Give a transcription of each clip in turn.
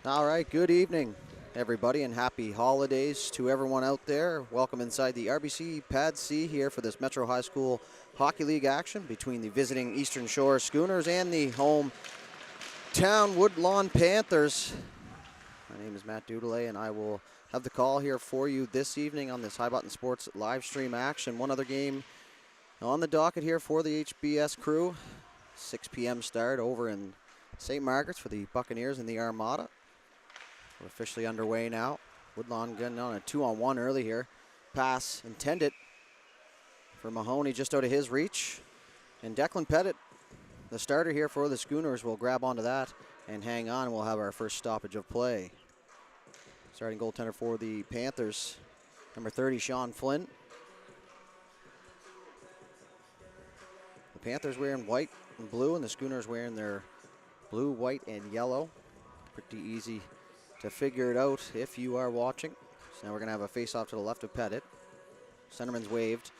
All right, good evening, everybody, and happy holidays to everyone out there. Welcome inside the RBC Pad C here for this Metro High School Hockey League action between the visiting Eastern Shore Schooners and the hometown Woodlawn Panthers. My name is Matt Dudelet, and I will have the call here for you this evening on this High Button Sports live stream action. One other game on the docket here for the HBS crew. 6 p.m. start over in St. Margaret's for the Buccaneers and the Armada. We're officially underway now. Woodlawn getting on a 2-on-1 early here. Pass intended for Mahoney just out of his reach. And Declan Pettit, the starter here for the Schooners, will grab onto that and hang on. We'll have our first stoppage of play. Starting goaltender for the Panthers, number 30, Sean Flynn. The Panthers wearing white and blue, and the Schooners wearing their blue, white, and yellow. Pretty easy to figure it out if you are watching. So now we're going to have a face-off to the left of Pettit. Centerman's waved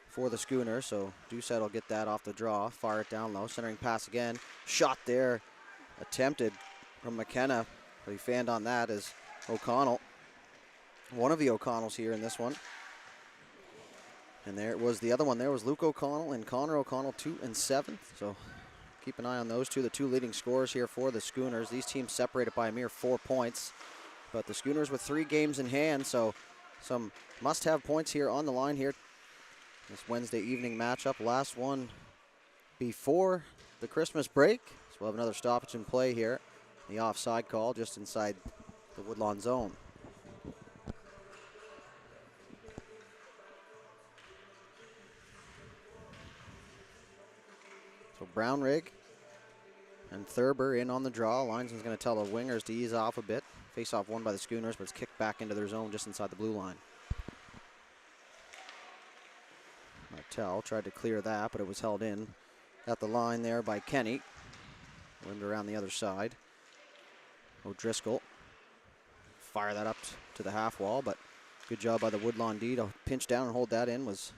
for the Schooners, so Doucette will get that off the draw. Fire it down low. Centering pass again. Shot there. Attempted from McKenna, but he fanned on that as O'Connell. One of the O'Connells here in this one. And there it was the other one. There was Luke O'Connell and Connor O'Connell, 2 and 7. So keep an eye on those two, the two leading scorers here for the Schooners. These teams separated by a mere 4 points, but the Schooners with 3 games in hand, so some must-have points here on the line here. This Wednesday evening matchup, last one before the Christmas break. So we'll have another stoppage in play here. The offside call just inside the Woodlawn zone. So Brownrigg and Thurber in on the draw. Linesman's going to tell the wingers to ease off a bit. Face-off won by the Schooners, but it's kicked back into their zone just inside the blue line. Martell tried to clear that, but it was held in at the line there by Kenny. Wind around the other side. O'Driscoll fire that up to the half wall, but good job by the Woodlawn D to pinch down and hold that in was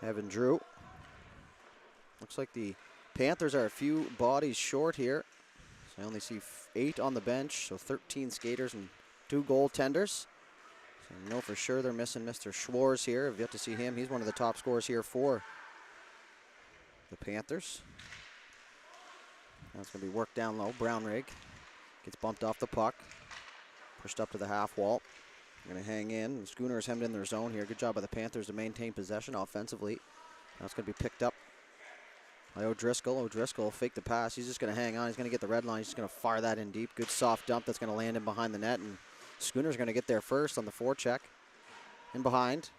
Evan Drew. Looks like the Panthers are a few bodies short here. So I only see 8 on the bench, so 13 skaters and 2 goaltenders. So I know for sure they're missing Mr. Schwarz here. I've yet to see him. He's one of the top scorers here for the Panthers. Now it's going to be worked down low. Brownrigg gets bumped off the puck. Pushed up to the half wall. They're going to hang in. The Schooners hemmed in their zone here. Good job by the Panthers to maintain possession offensively. Now it's going to be picked up by O'Driscoll. O'Driscoll faked the pass. He's just going to hang on. He's going to get the red line. He's just going to fire that in deep. Good soft dump that's going to land in behind the net. And Schooners going to get there first on the forecheck. In behind.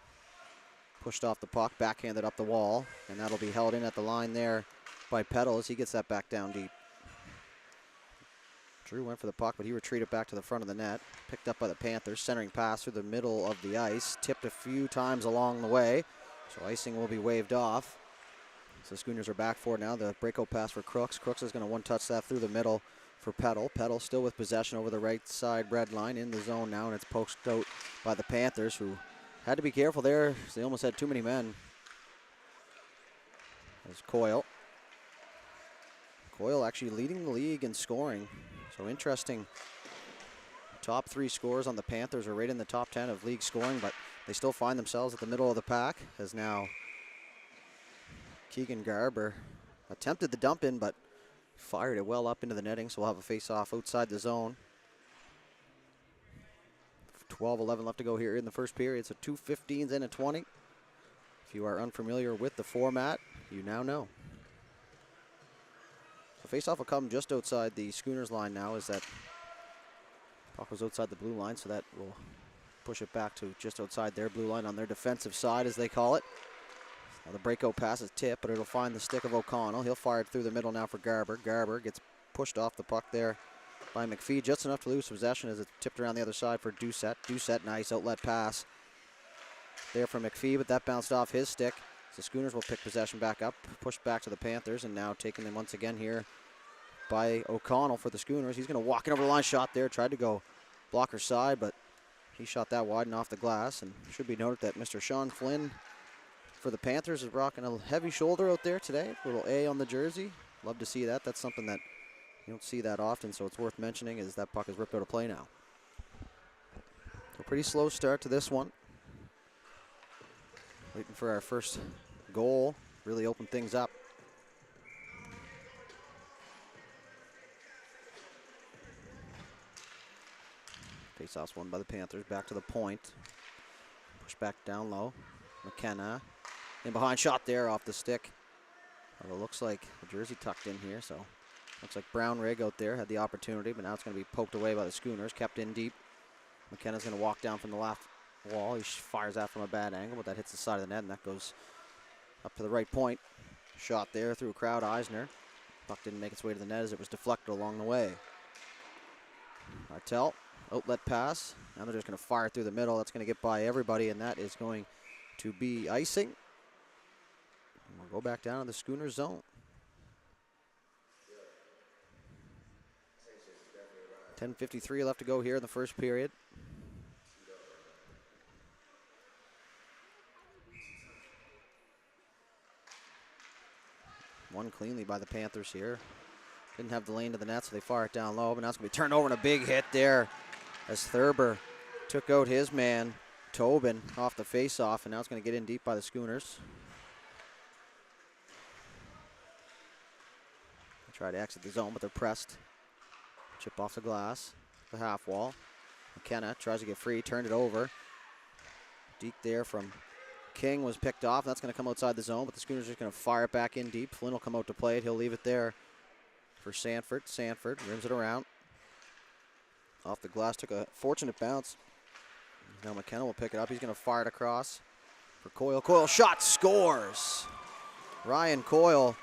Pushed off the puck. Backhanded up the wall. And that'll be held in at the line there by Peddle as he gets that back down deep. Drew went for the puck, but he retreated back to the front of the net. Picked up by the Panthers. Centering pass through the middle of the ice. Tipped a few times along the way. So icing will be waved off. So Schooners are back for it now. The breakout pass for Crooks. Crooks is going to one-touch that through the middle for Peddle. Peddle still with possession over the right side red line in the zone now, and it's poked out by the Panthers, who had to be careful there. They almost had too many men. There's Coyle. Coyle actually leading the league in scoring. So interesting. Top 3 scorers on the Panthers are right in the top 10 of league scoring, but they still find themselves at the middle of the pack as now Keegan Garber attempted the dump in, but fired it well up into the netting, so we'll have a face-off outside the zone. 12-11 left to go here in the first period, so 2 15s and a 20. If you are unfamiliar with the format, you now know. The face-off will come just outside the Schooners line now, as that puck was outside the blue line, so that will push it back to just outside their blue line on their defensive side, as they call it. Now the breakout pass is tipped, but it'll find the stick of O'Connell. He'll fire it through the middle now for Garber. Garber gets pushed off the puck there by McPhee, just enough to lose possession as it's tipped around the other side for Doucette. Doucette, nice outlet pass there for McPhee, but that bounced off his stick. So Schooners will pick possession back up, pushed back to the Panthers, and now taking them once again here by O'Connell for the Schooners. He's going to walk in over the line, shot there, tried to go blocker side, but he shot that wide and off the glass. And it should be noted that Mr. Sean Flynn for the Panthers is rocking a heavy shoulder out there today. Little A on the jersey. Love to see that. That's something that You don't see that often, so it's worth mentioning as that puck is ripped out of play now. A pretty slow start to this one. Waiting for our first goal, really open things up. Face-offs won by the Panthers, back to the point. Push back down low. McKenna, in behind shot there off the stick. Well, it looks like the jersey tucked in here, so looks like Brown Rig out there had the opportunity, but now it's going to be poked away by the Schooners, kept in deep. McKenna's going to walk down from the left wall. He fires that from a bad angle, but that hits the side of the net, and that goes up to the right point. Shot there through a crowd, Eisner. Puck didn't make its way to the net as it was deflected along the way. Martel, outlet pass. Now they're just going to fire through the middle. That's going to get by everybody, and that is going to be icing. And we'll go back down to the Schooner zone. 10:53 left to go here in the first period. Won cleanly by the Panthers here. Didn't have the lane to the net, so they fire it down low, but now it's going to be turned over and a big hit there as Thurber took out his man, Tobin, off the face-off, and now it's going to get in deep by the Schooners. They try to exit the zone, but they're pressed. Chip off the glass, the half wall. McKenna tries to get free, turned it over. Deke there from King was picked off. That's going to come outside the zone, but the Schooners are just going to fire it back in deep. Flynn will come out to play it. He'll leave it there for Sanford. Sanford rims it around. Off the glass, took a fortunate bounce. Now McKenna will pick it up. He's going to fire it across for Coyle. Coyle shot, scores. Ryan Coyle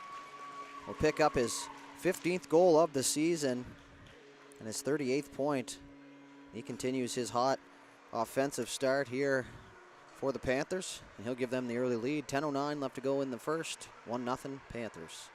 will pick up his 15th goal of the season and his 38th point. He continues his hot offensive start here for the Panthers, and he'll give them the early lead. 10:09 left to go in the first. 1-0 Panthers.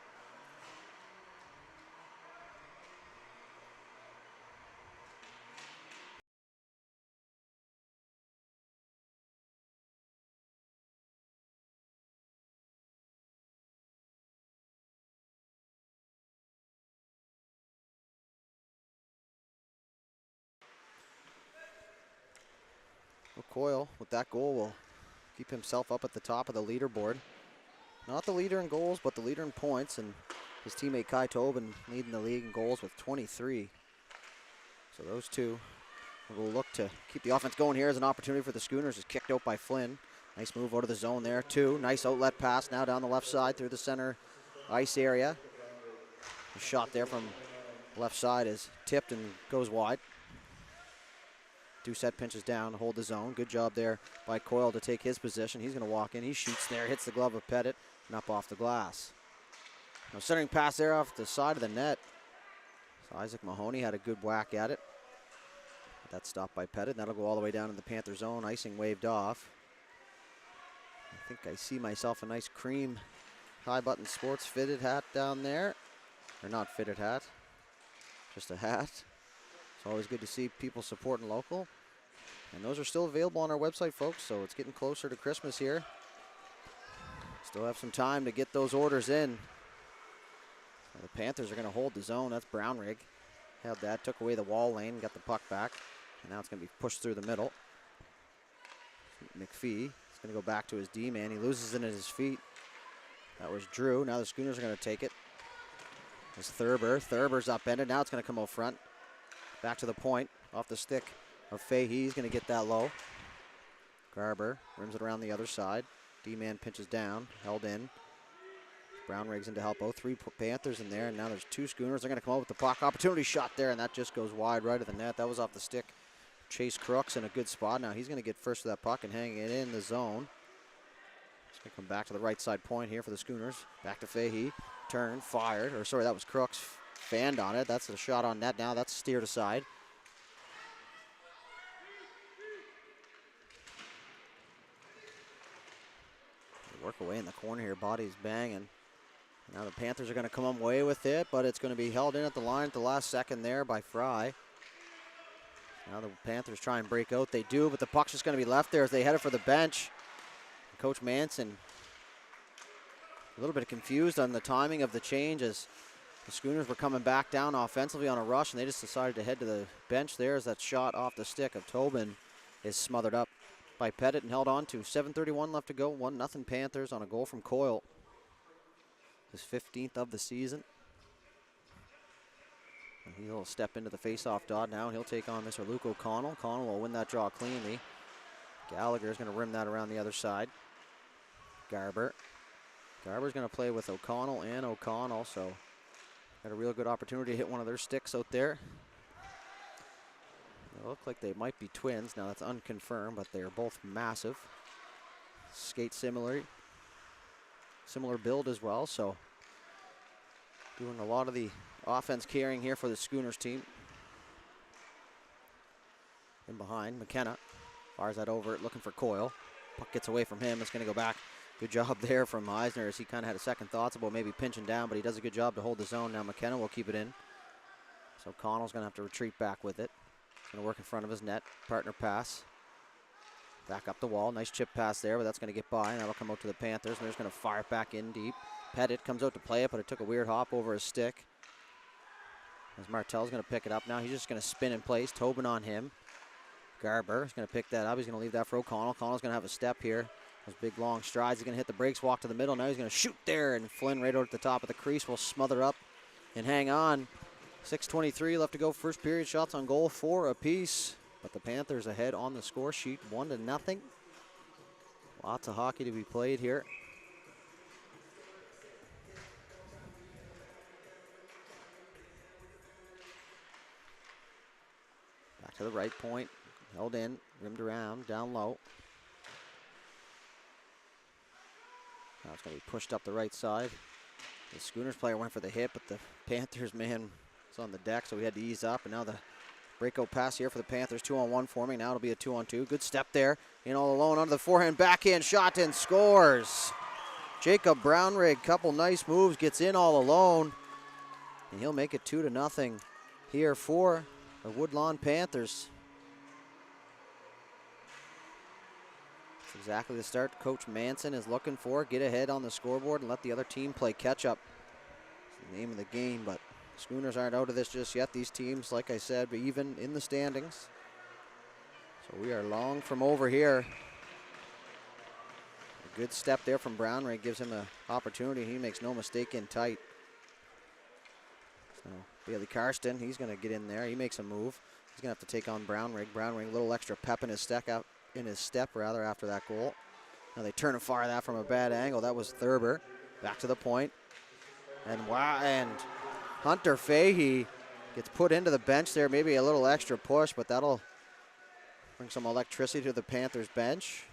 Coyle, with that goal, will keep himself up at the top of the leaderboard. Not the leader in goals, but the leader in points, and his teammate Kai Tobin leading the league in goals with 23. So those two will look to keep the offense going here as an opportunity for the Schooners. Is kicked out by Flynn. Nice move out of the zone there, too. Nice outlet pass now down the left side through the center ice area. The shot there from left side is tipped and goes wide. Doucette pinches down to hold the zone. Good job there by Coyle to take his position. He's going to walk in. He shoots there, hits the glove of Pettit, and up off the glass. Now centering pass there off the side of the net. So Isaac Mahoney had a good whack at it. That stopped by Pettit. That'll go all the way down in the Panther zone. Icing waved off. I think I see myself a nice cream high button sports fitted hat down there. Or not fitted hat, just a hat. It's always good to see people supporting local. And those are still available on our website, folks, so it's getting closer to Christmas here. Still have some time to get those orders in. Well, the Panthers are going to hold the zone. That's Brownrig. Held that, took away the wall lane, got the puck back. And now it's going to be pushed through the middle. McPhee is going to go back to his D-man. He loses it at his feet. That was Drew. Now the Schooners are going to take it. It's Thurber. Thurber's upended. Now it's going to come out front. Back to the point. Off the stick of Fahey. He's going to get that low. Garber rims it around the other side. D-man pinches down. Held in. Brownrig's in to help. 3 Panthers in there. And now there's 2 Schooners. They're going to come out with the puck. Opportunity shot there. And that just goes wide right at the net. That was off the stick. Chase Crooks in a good spot. Now he's going to get first to that puck and hang it in the zone. He's going to come back to the right side point here for the Schooners. Back to Fahey. Turn. Fired. Or sorry, that was Crooks. Fanned on it. That's a shot on net now. That's steered aside. They work away in the corner here. Body's banging. Now the Panthers are going to come away with it, but it's going to be held in at the line at the last second there by Fry. Now the Panthers try and break out. They do, but the puck's just going to be left there as they headed for the bench. Coach Manson a little bit confused on the timing of the change as The Schooners were coming back down offensively on a rush, and they just decided to head to the bench there as that shot off the stick of Tobin is smothered up by Pettit and held on to. 7:31 left to go. 1-0 Panthers on a goal from Coyle. His 15th of the season. And he'll step into the face-off dot now, and he'll take on Mr. Luke O'Connell. O'Connell will win that draw cleanly. Gallagher's going to rim that around the other side. Garber's going to play with O'Connell and O'Connell, so got a real good opportunity to hit one of their sticks out there. They look like they might be twins. Now that's unconfirmed, but they're both massive. Skate similar build as well, so doing a lot of the offense carrying here for the Schooners team. In behind, McKenna fires that over, looking for Coyle. Puck gets away from him. It's going to go back. Good job there from Eisner as he kind of had a second thoughts about maybe pinching down, but he does a good job to hold the zone. Now McKenna will keep it in. So Connell's going to have to retreat back with it. Going to work in front of his net. Partner pass. Back up the wall. Nice chip pass there, but that's going to get by, and that'll come out to the Panthers, and they're just going to fire it back in deep. Pettit comes out to play it, but it took a weird hop over his stick. As Martel's going to pick it up now. He's just going to spin in place. Tobin on him. Garber is going to pick that up. He's going to leave that for O'Connell. O'Connell's going to have a step here. Those big long strides. He's going to hit the brakes, walk to the middle. Now he's going to shoot there, and Flynn right out at the top of the crease will smother up and hang on. 6:23 left to go. First period. Shots on goal, 4 apiece. But the Panthers ahead on the score sheet, 1-0. Lots of hockey to be played here. Back to the right point. Held in, rimmed around, down low. Now it's going to be pushed up the right side. The Schooners player went for the hit, but the Panthers man was on the deck, so we had to ease up. And now the breakout pass here for the Panthers. 2-on-1 forming. Now it'll be a 2-on-2. Good step there. In all alone under the forehand. Backhand shot and scores. Jacob Brownrigg, couple nice moves, gets in all alone. And he'll make it 2-0 here for the Woodlawn Panthers. That's exactly the start Coach Manson is looking for. Get ahead on the scoreboard and let the other team play catch up. It's the name of the game, but Schooners aren't out of this just yet. These teams, like I said, are even in the standings. So we are long from over here. A good step there from Brownrigg gives him an opportunity. He makes no mistake in tight. So Bailey Karsten, he's going to get in there. He makes a move. He's going to have to take on Brownrigg. Brownrigg, a little extra pep in his step after that goal. Now they turn and fire that from a bad angle. That was Thurber. Back to the point. And wow, and Hunter Fahey gets put into the bench there. Maybe a little extra push, but that'll bring some electricity to the Panthers bench.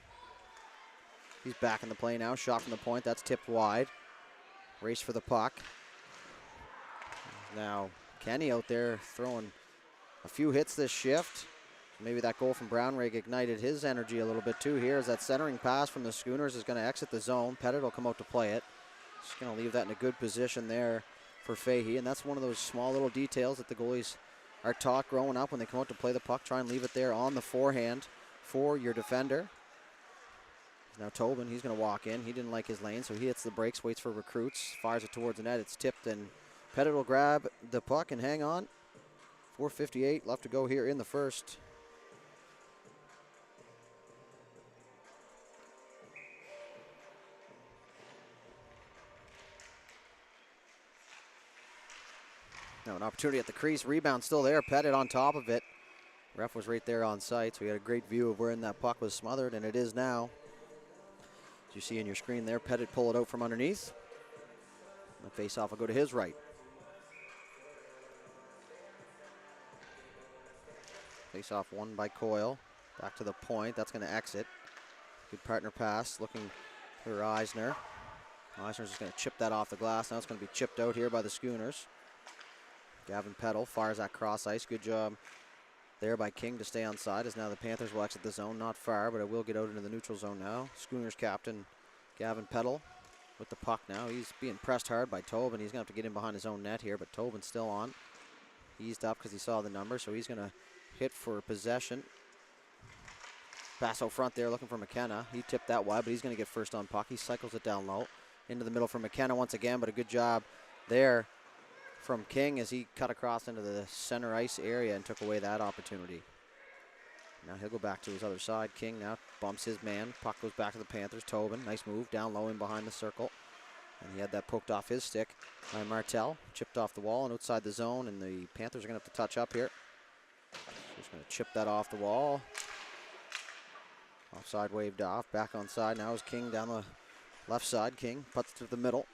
He's back in the play now. Shot from the point. That's tipped wide. Race for the puck. Now Kenny out there throwing a few hits this shift. Maybe that goal from Brownrigg ignited his energy a little bit too here as that centering pass from the Schooners is going to exit the zone. Pettit will come out to play it. Just going to leave that in a good position there for Fahey, and that's one of those small little details that the goalies are taught growing up when they come out to play the puck. Try and leave it there on the forehand for your defender. Now Tobin, he's going to walk in. He didn't like his lane, so he hits the brakes, waits for recruits, fires it towards the net. It's tipped, and Pettit will grab the puck and hang on. 4:58 left to go here in the first. Now an opportunity at the crease. Rebound still there. Pettit on top of it. Ref was right there on site, so we had a great view of where that puck was smothered, and it is now. As you see in your screen there, Pettit pull it out from underneath. The face-off will go to his right. Face-off won by Coyle. Back to the point. That's going to exit. Good partner pass. Looking for Eisner. Eisner's just going to chip that off the glass. Now it's going to be chipped out here by the Schooners. Gavin Peddle fires that cross ice. Good job there by King to stay on side, as now the Panthers will exit the zone. Not far, but it will get out into the neutral zone now. Schooners captain Gavin Peddle with the puck now. He's being pressed hard by Tobin. He's going to have to get in behind his own net here, but Tobin's still on. He eased up because he saw the number, so he's going to hit for possession. Pass out front there looking for McKenna. He tipped that wide, but he's going to get first on puck. He cycles it down low. Into the middle for McKenna once again, but a good job there from King as he cut across into the center ice area and took away that opportunity. Now he'll go back to his other side. King now bumps his man. Puck goes back to the Panthers. Tobin, nice move, down low in behind the circle. And he had that poked off his stick by Martel. Chipped off the wall and outside the zone, and the Panthers are going to have to touch up here. Just going to chip that off the wall. Offside waved off. Back on side now is King down the left side. King puts it to the middle.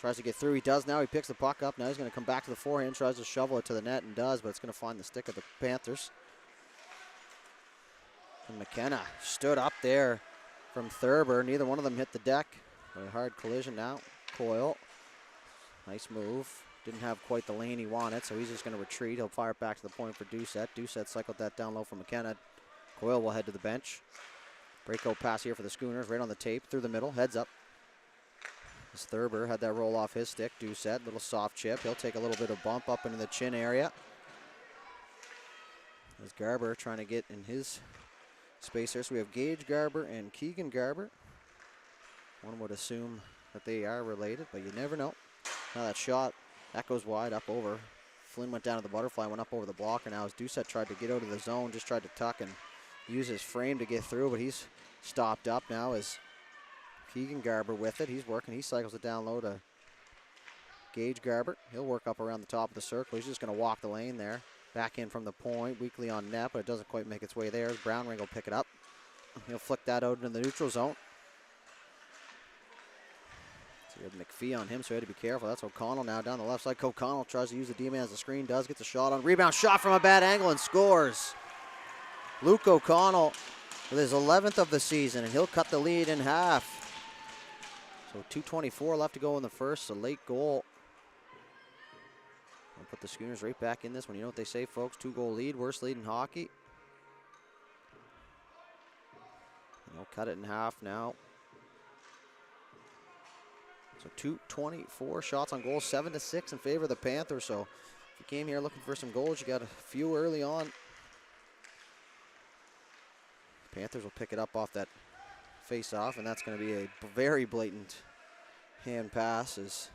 Tries to get through. He does now. He picks the puck up. Now he's going to come back to the forehand. Tries to shovel it to the net and does, but it's going to find the stick of the Panthers. And McKenna stood up there from Thurber. Neither one of them hit the deck. A hard collision now. Coyle. Nice move. Didn't have quite the lane he wanted, so he's just going to retreat. He'll fire it back to the point for Doucette. Doucette cycled that down low for McKenna. Coyle will head to the bench. Breakout pass here for the Schooners. Right on the tape. Through the middle. Heads up. As Thurber had that roll off his stick. Doucette. Little soft chip. He'll take a little bit of bump up into the chin area. As Garber trying to get in his space here. So we have Gage Garber and Keegan Garber. One would assume that they are related, but you never know. Now that shot, that goes wide up over. Flynn went down to the butterfly, went up over the blocker. Now as Doucette tried to get out of the zone, just tried to tuck and use his frame to get through, but he's stopped up now as Keegan Garber with it. He's working, he cycles it down low to Gage Garber. He'll work up around the top of the circle. He's just going to walk the lane there. Back in from the point, weakly on net, but it doesn't quite make its way there. Brownring will pick it up. He'll flick that out into the neutral zone. So you have McPhee on him, so he had to be careful. That's O'Connell now down the left side. O'Connell tries to use the D-man as a screen, does, gets a shot on. Rebound shot from a bad angle and scores. Luke O'Connell with his 11th of the season, and he'll cut the lead in half. So 2:24 left to go in the first, a late goal. I'll put the Schooners right back in this one. You know what they say, folks, 2-goal lead, worst lead in hockey. And they'll cut it in half now. So 2:24 shots on goal, 7-6 in favor of the Panthers. So if you came here looking for some goals, you got a few early on. Panthers will pick it up off that face-off, and that's going to be a very blatant hand pass as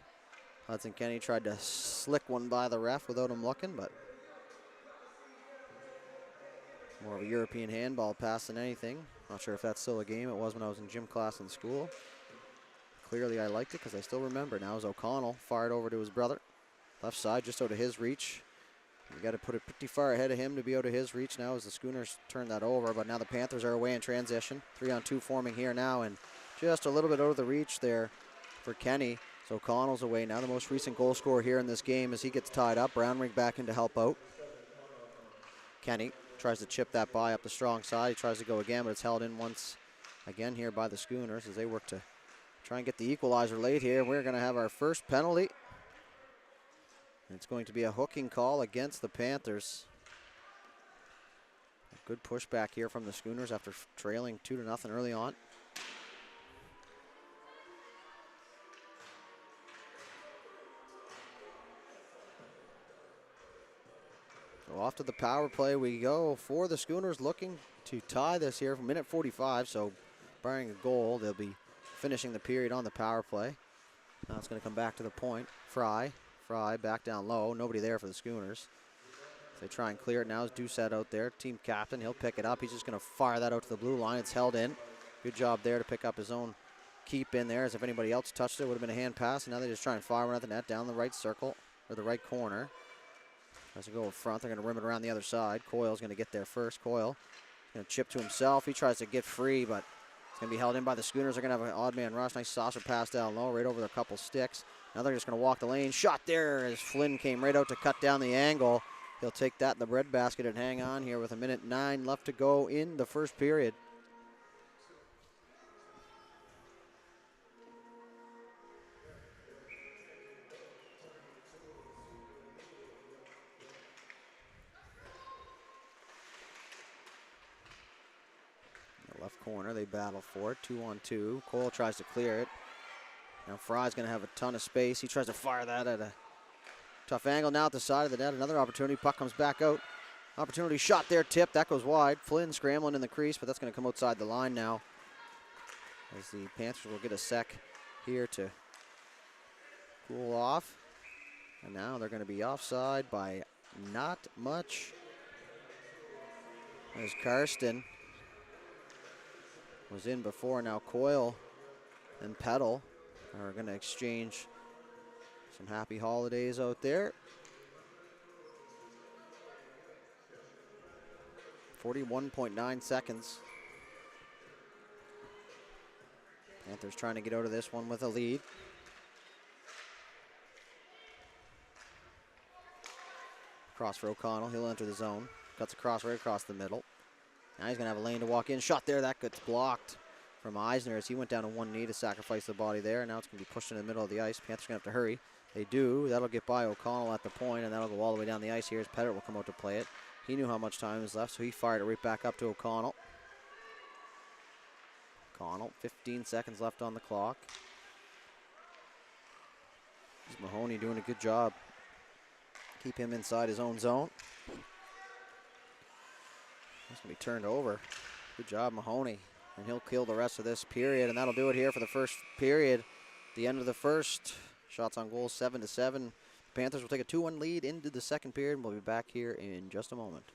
Hudson Kenny tried to slick one by the ref without him looking, but more of a European handball pass than anything. Not sure if that's still a game. It was when I was in gym class in school. Clearly I liked it because I still remember. Now as O'Connell fired over to his brother. Left side, just out of his reach. You got to put it pretty far ahead of him to be out of his reach now as the Schooners turn that over, but now the Panthers are away in transition. 3-on-2 forming here now, and just a little bit out of the reach there for Kenny. So O'Connell's away now, the most recent goal scorer here in this game as he gets tied up. Brownring back in to help out. Kenny tries to chip that by up the strong side. He tries to go again, but it's held in once again here by the Schooners as they work to try and get the equalizer late here. We're going to have our first penalty. It's going to be a hooking call against the Panthers. A good pushback here from the Schooners after trailing 2-0 early on. So off to the power play we go for the Schooners, looking to tie this here from minute 45. So barring a goal, they'll be finishing the period on the power play. Now it's going to come back to the point. Fry back down low. Nobody there for the Schooners. They try and clear it now. Is Doucette out there, team captain. He'll pick it up. He's just going to fire that out to the blue line. It's held in. Good job there to pick up his own keep in there. As if anybody else touched it, would have been a hand pass. And now they just try and fire one at the net down the right circle or the right corner. Tries to go in front. They're going to rim it around the other side. Coyle's going to get there first. Coyle going to chip to himself. He tries to get free, but it's going to be held in by the Schooners. They're going to have an odd man rush. Nice saucer pass down low, right over a couple sticks. Now they're just going to walk the lane. Shot there as Flynn came right out to cut down the angle. He'll take that in the breadbasket and hang on here with 1:09 left to go in the first period. The left corner, they battle for it. 2-on-2. Cole tries to clear it. Now Fry's going to have a ton of space. He tries to fire that at a tough angle now at the side of the net. Another opportunity. Puck comes back out. Opportunity shot there, tipped. That goes wide. Flynn scrambling in the crease, but that's going to come outside the line now. As the Panthers will get a sec here to cool off. And now they're going to be offside by not much. As Karsten was in before, now Coyle and Petal are going to exchange some happy holidays out there. 41.9 seconds. Panthers trying to get out of this one with a lead. Cross for O'Connell. He'll enter the zone. Cuts across right across the middle. Now he's going to have a lane to walk in. Shot there. That gets blocked from Eisner as he went down to one knee to sacrifice the body there. Now it's going to be pushed in the middle of the ice. Panthers going to have to hurry. They do. That'll get by O'Connell at the point, and that'll go all the way down the ice. Here's Pettit will come out to play it. He knew how much time was left, so he fired it right back up to O'Connell. O'Connell, 15 seconds left on the clock. This is Mahoney doing a good job. Keep him inside his own zone. That's going to be turned over. Good job, Mahoney. And he'll kill the rest of this period, and that'll do it here for the first period. The end of the first. Shots on goal, 7-7. Panthers will take a 2-1 lead into the second period, and we'll be back here in just a moment.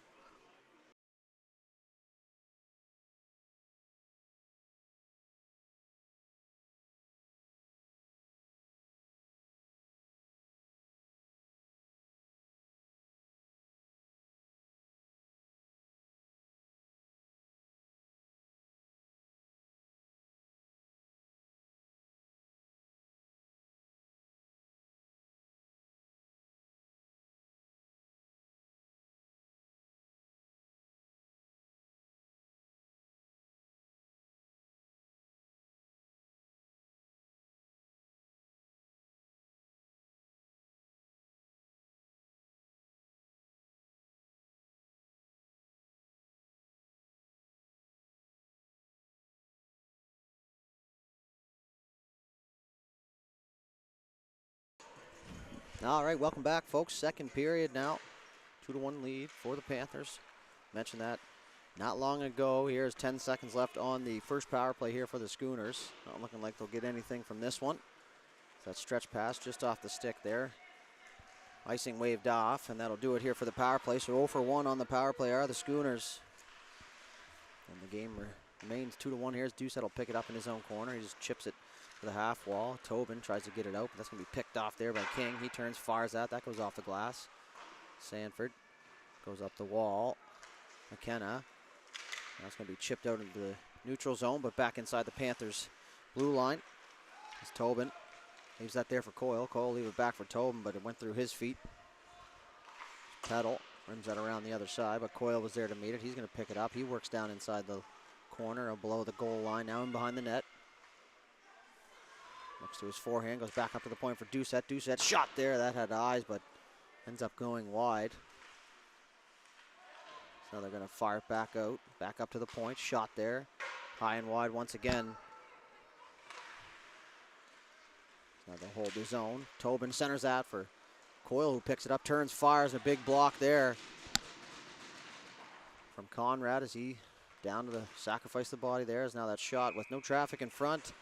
All right, welcome back, folks. Second period now. 2-1 lead for the Panthers. Mentioned that not long ago. Here's 10 seconds left on the first power play here for the Schooners. Not looking like they'll get anything from this one. That stretch pass just off the stick there. Icing waved off, and that'll do it here for the power play. So 0 for 1 on the power play are the Schooners. And the game remains 2-1 here as Doucette will pick it up in his own corner. He just chips it to the half wall. Tobin tries to get it out, but that's going to be picked off there by King. He turns, fires that. That goes off the glass. Sanford goes up the wall. McKenna. That's going to be chipped out into the neutral zone, but back inside the Panthers' blue line. It's Tobin. Leaves that there for Coyle. Coyle leave it back for Tobin, but it went through his feet. Petal rims that around the other side, but Coyle was there to meet it. He's going to pick it up. He works down inside the corner or below the goal line, now in behind the net. Looks to his forehand, goes back up to the point for Doucette. Doucette shot there. That had eyes, but ends up going wide. So they're going to fire it back out. Back up to the point. Shot there. High and wide once again. Now they'll hold the zone. Tobin centers that for Coyle, who picks it up, turns, fires a big block there from Conrad as he down to the sacrifice the body there. Is now that shot with no traffic in front.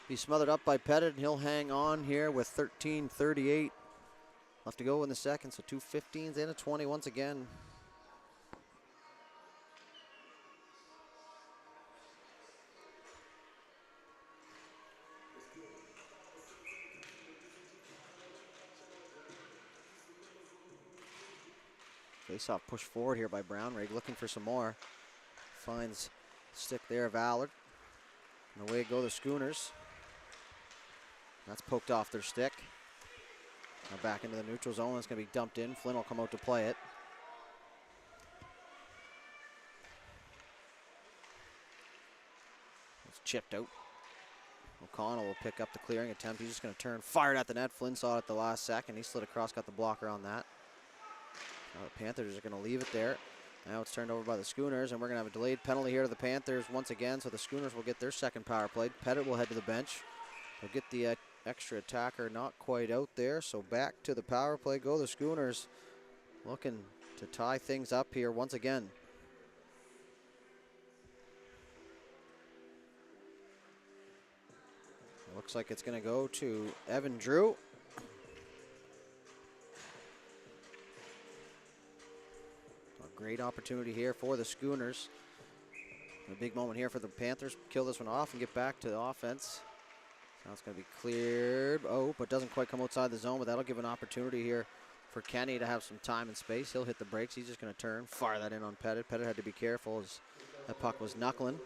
He's smothered up by Pettit, and he'll hang on here with 13:38 left to go in the second. So 2 15s and a 20 once again. Face-off push forward here by Brownrigg, looking for some more. Finds stick there of Allard. And away go the Schooners. That's poked off their stick. Now back into the neutral zone. It's going to be dumped in. Flynn will come out to play it. It's chipped out. O'Connell will pick up the clearing attempt. He's just going to turn, fired at the net. Flynn saw it at the last second. He slid across, got the blocker on that. Now the Panthers are going to leave it there. Now it's turned over by the Schooners, and we're going to have a delayed penalty here to the Panthers once again, so the Schooners will get their second power play. Pettit will head to the bench. They'll get the extra attacker not quite out there, so back to the power play go the Schooners, looking to tie things up here once again. Looks like it's going to go to Evan Drew. Great opportunity here for the Schooners. A big moment here for the Panthers. Kill this one off and get back to the offense. Now it's going to be cleared. Oh, but doesn't quite come outside the zone, but that'll give an opportunity here for Kenny to have some time and space. He'll hit the brakes. He's just going to turn, fire that in on Pettit. Pettit had to be careful as that puck was knuckling.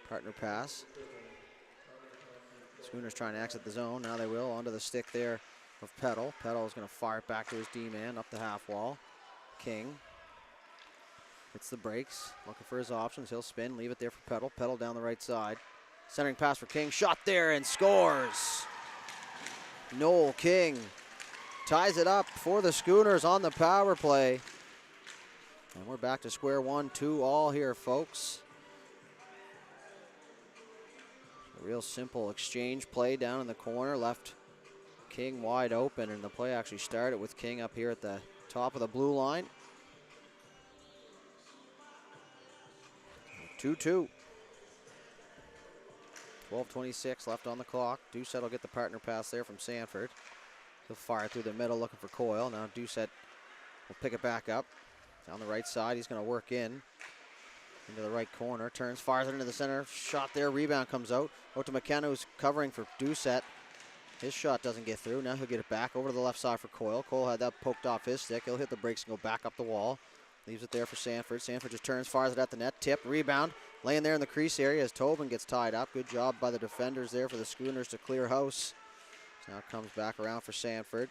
Partner pass. Schooners trying to exit the zone. Now they will. Onto the stick there of Petal. Petal is going to fire it back to his D-man up the half wall. King hits the brakes, looking for his options. He'll spin, leave it there for Petal. Petal down the right side. Centering pass for King. Shot there and scores. Noel King ties it up for the Schooners on the power play. And we're back to square one, 2-2 here, folks. A real simple exchange play down in the corner. Left King wide open, and the play actually started with King up here at the top of the blue line. 2-2. 12:26 left on the clock. Doucette will get the partner pass there from Sanford. He'll fire through the middle looking for Coyle. Now Doucette will pick it back up. Down the right side, he's going to work into the right corner. Turns, fires it into the center. Shot there, rebound comes out. Out to McKenna, who's covering for Doucette. His shot doesn't get through. Now he'll get it back over to the left side for Coyle. Coyle had that poked off his stick. He'll hit the brakes and go back up the wall. Leaves it there for Sanford. Sanford just turns, fires it at the net. Tip, rebound. Laying there in the crease area as Tobin gets tied up. Good job by the defenders there for the Schooners to clear house. So now it comes back around for Sanford.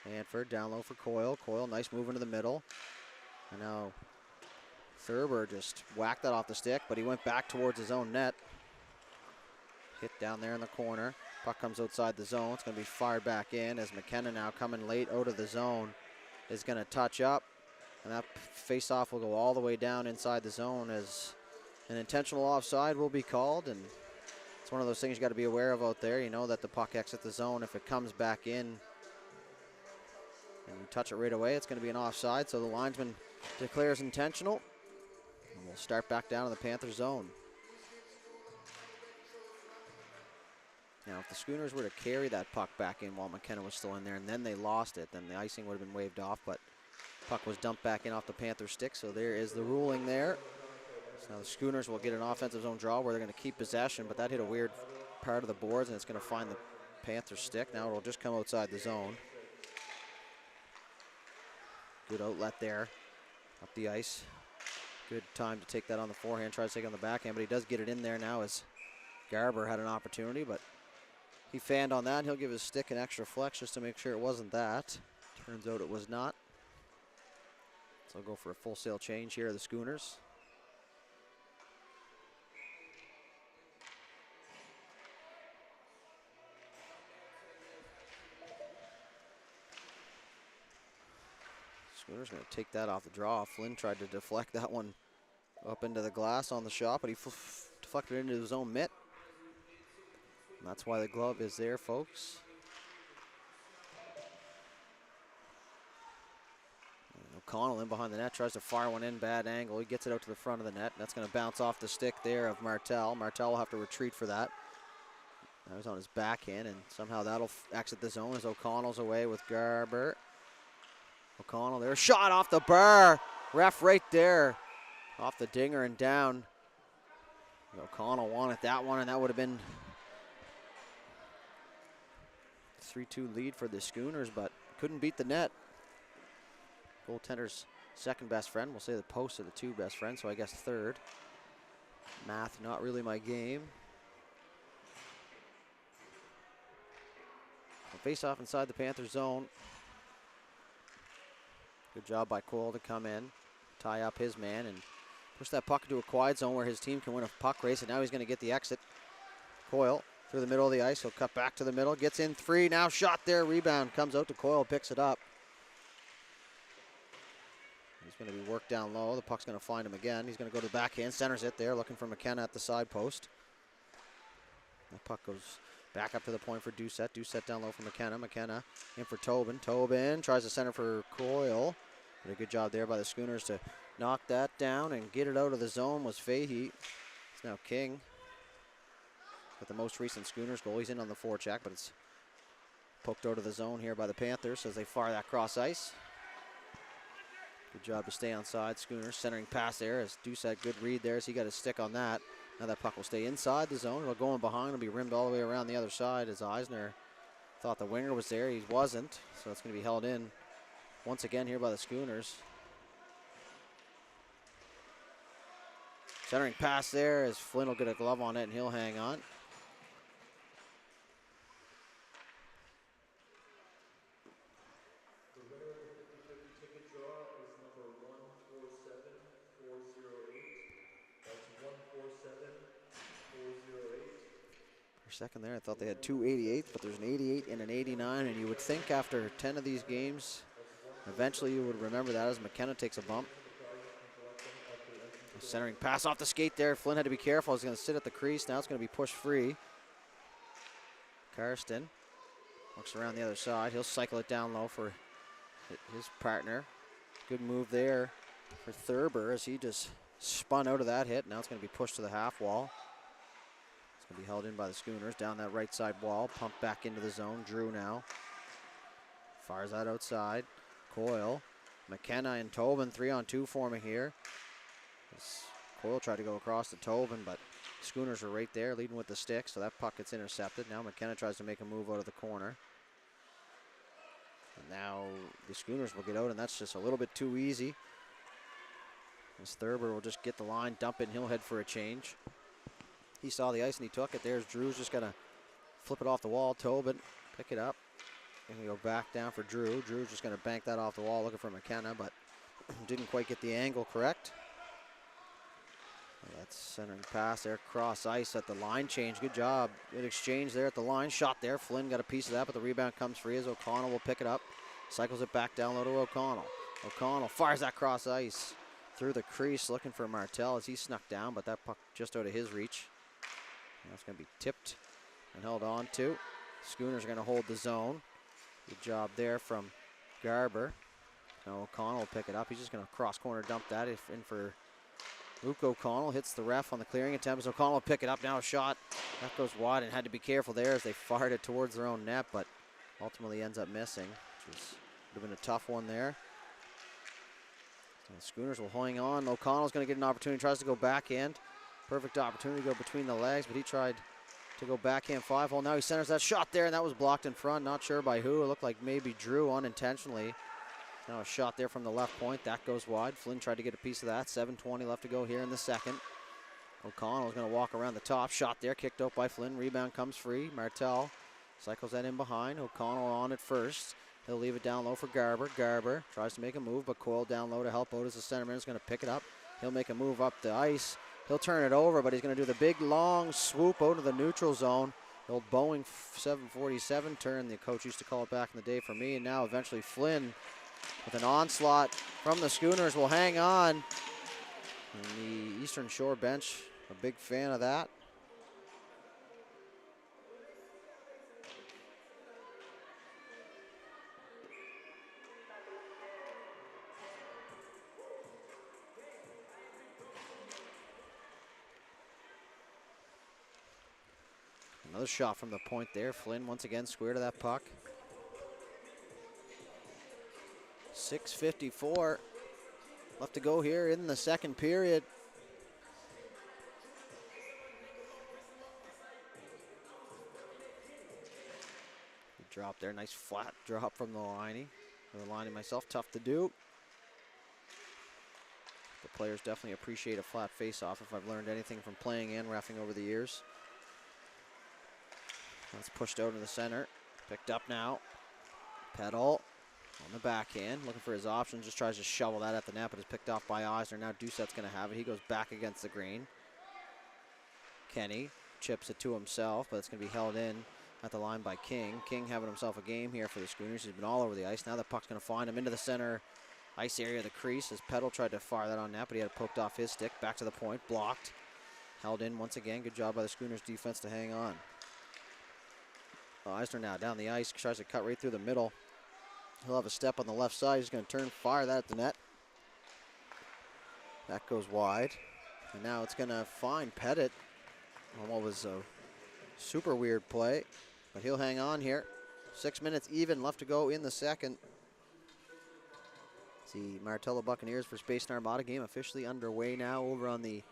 Sanford down low for Coyle. Coyle, nice move into the middle. And now Thurber just whacked that off the stick, but he went back towards his own net. Hit down there in the corner. Puck comes outside the zone. It's going to be fired back in as McKenna now coming late out of the zone is going to touch up. And that face-off will go all the way down inside the zone as an intentional offside will be called. And it's one of those things you got to be aware of out there. You know that the puck exits the zone. If it comes back in and you touch it right away, it's going to be an offside. So the linesman declares intentional. And we'll start back down in the Panthers zone. Now, if the Schooners were to carry that puck back in while McKenna was still in there and then they lost it, then the icing would have been waved off. But puck was dumped back in off the Panther stick, so there is the ruling there. So now the Schooners will get an offensive zone draw where they're going to keep possession, but that hit a weird part of the boards, and it's going to find the Panther stick. Now it'll just come outside the zone. Good outlet there, up the ice. Good time to take that on the forehand, try to take it on the backhand, but he does get it in there now as Garber had an opportunity, but he fanned on that. He'll give his stick an extra flex just to make sure it wasn't that. Turns out it was not. So I'll go for a full sail change here of the Schooners. Schooners going to take that off the draw. Flynn tried to deflect that one up into the glass on the shot, but he deflected it into his own mitt. And that's why the glove is there, folks. O'Connell in behind the net, tries to fire one in, bad angle. He gets it out to the front of the net. That's going to bounce off the stick there of Martel. Martel will have to retreat for that. That was on his backhand, and somehow that'll exit the zone as O'Connell's away with Garber. O'Connell there, shot off the bar. Ref right there, off the dinger and down. O'Connell wanted that one, and that would have been 3-2 lead for the Schooners, but couldn't beat the net. Goaltender's second best friend. We'll say the post are the two best friends, so I guess third. Math, not really my game. Face off inside the Panthers zone. Good job by Cole to come in, tie up his man, and push that puck into a quiet zone where his team can win a puck race, and now he's going to get the exit. Coyle through the middle of the ice. He'll cut back to the middle, gets in free. Now shot there, rebound comes out to Coyle, picks it up. He's going to be worked down low. The puck's going to find him again. He's going to go to the backhand, centers it there, looking for McKenna at the side post. The puck goes back up to the point for Doucette. Doucette down low for McKenna. McKenna in for Tobin. Tobin tries to center for Coyle. Did a good job there by the Schooners to knock that down and get it out of the zone was Fahey. It's now King with the most recent Schooners goal. He's in on the forecheck, but it's poked out of the zone here by the Panthers as they fire that cross ice. Good job to stay onside. Schooners centering pass there as Deuce had good read there as he got his stick on that. Now that puck will stay inside the zone. It'll go in behind. It'll be rimmed all the way around the other side as Eisner thought the winger was there. He wasn't, so it's going to be held in once again here by the Schooners. Centering pass there as Flynn will get a glove on it and he'll hang on. The winner of the 50-50 ticket draw is number 147408. That's 147408. For a second there, I thought they had two 88s, but there's an 88 and an 89, and you would think after 10 of these games, eventually you would remember that as McKenna takes a bump. A centering pass off the skate there. Flynn had to be careful. He's going to sit at the crease. Now it's going to be pushed free. Karsten looks around the other side. He'll cycle it down low for his partner. Good move there for Thurber as he just spun out of that hit. Now it's going to be pushed to the half wall. It's going to be held in by the Schooners down that right side wall. Pumped back into the zone. Drew now fires that outside. Coyle, McKenna and Tobin 3-on-2 forming here. Coyle tried to go across to Tobin, but Schooners are right there leading with the stick, so that puck gets intercepted. Now McKenna tries to make a move out of the corner. And now the Schooners will get out, and that's just a little bit too easy. As Thurber will just get the line, dump it, and he'll head for a change. He saw the ice and he took it. There's Drew's just going to flip it off the wall. Tobin, pick it up. And we go back down for Drew. Drew's just going to bank that off the wall looking for McKenna, but didn't quite get the angle correct. That's centering pass there, cross ice at the line change. Good job. Good exchange there at the line. Shot there. Flynn got a piece of that, but the rebound comes free as O'Connell will pick it up. Cycles it back down low to O'Connell. O'Connell fires that cross ice through the crease looking for Martel as he snuck down, but that puck just out of his reach. Now it's going to be tipped and held on to. Schooners are going to hold the zone. Good job there from Garber. Now O'Connell will pick it up. He's just going to cross corner dump that in for Luke O'Connell. Hits the ref on the clearing attempt as O'Connell will pick it up. Now a shot. That goes wide and had to be careful there as they fired it towards their own net, but ultimately ends up missing, which would have been a tough one there. So the Schooners will hang on. O'Connell's going to get an opportunity. Tries to go backhand. Perfect opportunity to go between the legs, but he tried to go backhand 5-hole. Now he centers that shot there, and that was blocked in front. Not sure by who. It looked like maybe Drew unintentionally. Now a shot there from the left point. That goes wide. Flynn tried to get a piece of that. 7:20 left to go here in the second. O'Connell's going to walk around the top. Shot there, kicked out by Flynn. Rebound comes free. Martel cycles that in behind. O'Connell on it first. He'll leave it down low for Garber. Garber tries to make a move, but Coyle down low to help out as the centerman is going to pick it up. He'll make a move up the ice. He'll turn it over, but he's going to do the big, long swoop out of the neutral zone. The old Boeing 747 turn. The coach used to call it back in the day for me, and now eventually Flynn with an onslaught from the Schooners will hang on. And the Eastern Shore bench, a big fan of that. Another shot from the point there. Flynn once again square to that puck. 6:54 left to go here in the second period. Good drop there. Nice flat drop from the liney. The liney myself, tough to do. The players definitely appreciate a flat face-off if I've learned anything from playing and reffing over the years. That's pushed out in the center. Picked up now. Pedal on the backhand. Looking for his options. Just tries to shovel that at the net, but is picked off by Eisner. Now Doucette's going to have it. He goes back against the green. Kenny chips it to himself, but it's going to be held in at the line by King. King having himself a game here for the Schooners. He's been all over the ice. Now the puck's going to find him into the center ice area of the crease as Pedal tried to fire that on net, but he had it poked off his stick. Back to the point. Blocked. Held in once again. Good job by the Schooners defense to hang on. Eisner now down the ice, tries to cut right through the middle. He'll have a step on the left side. He's going to turn, fire that at the net. That goes wide. And now it's going to find Pettit on what was a super weird play. But he'll hang on here. 6 minutes even left to go in the second. The Martello Buccaneers for Space and Armada game officially underway now over on the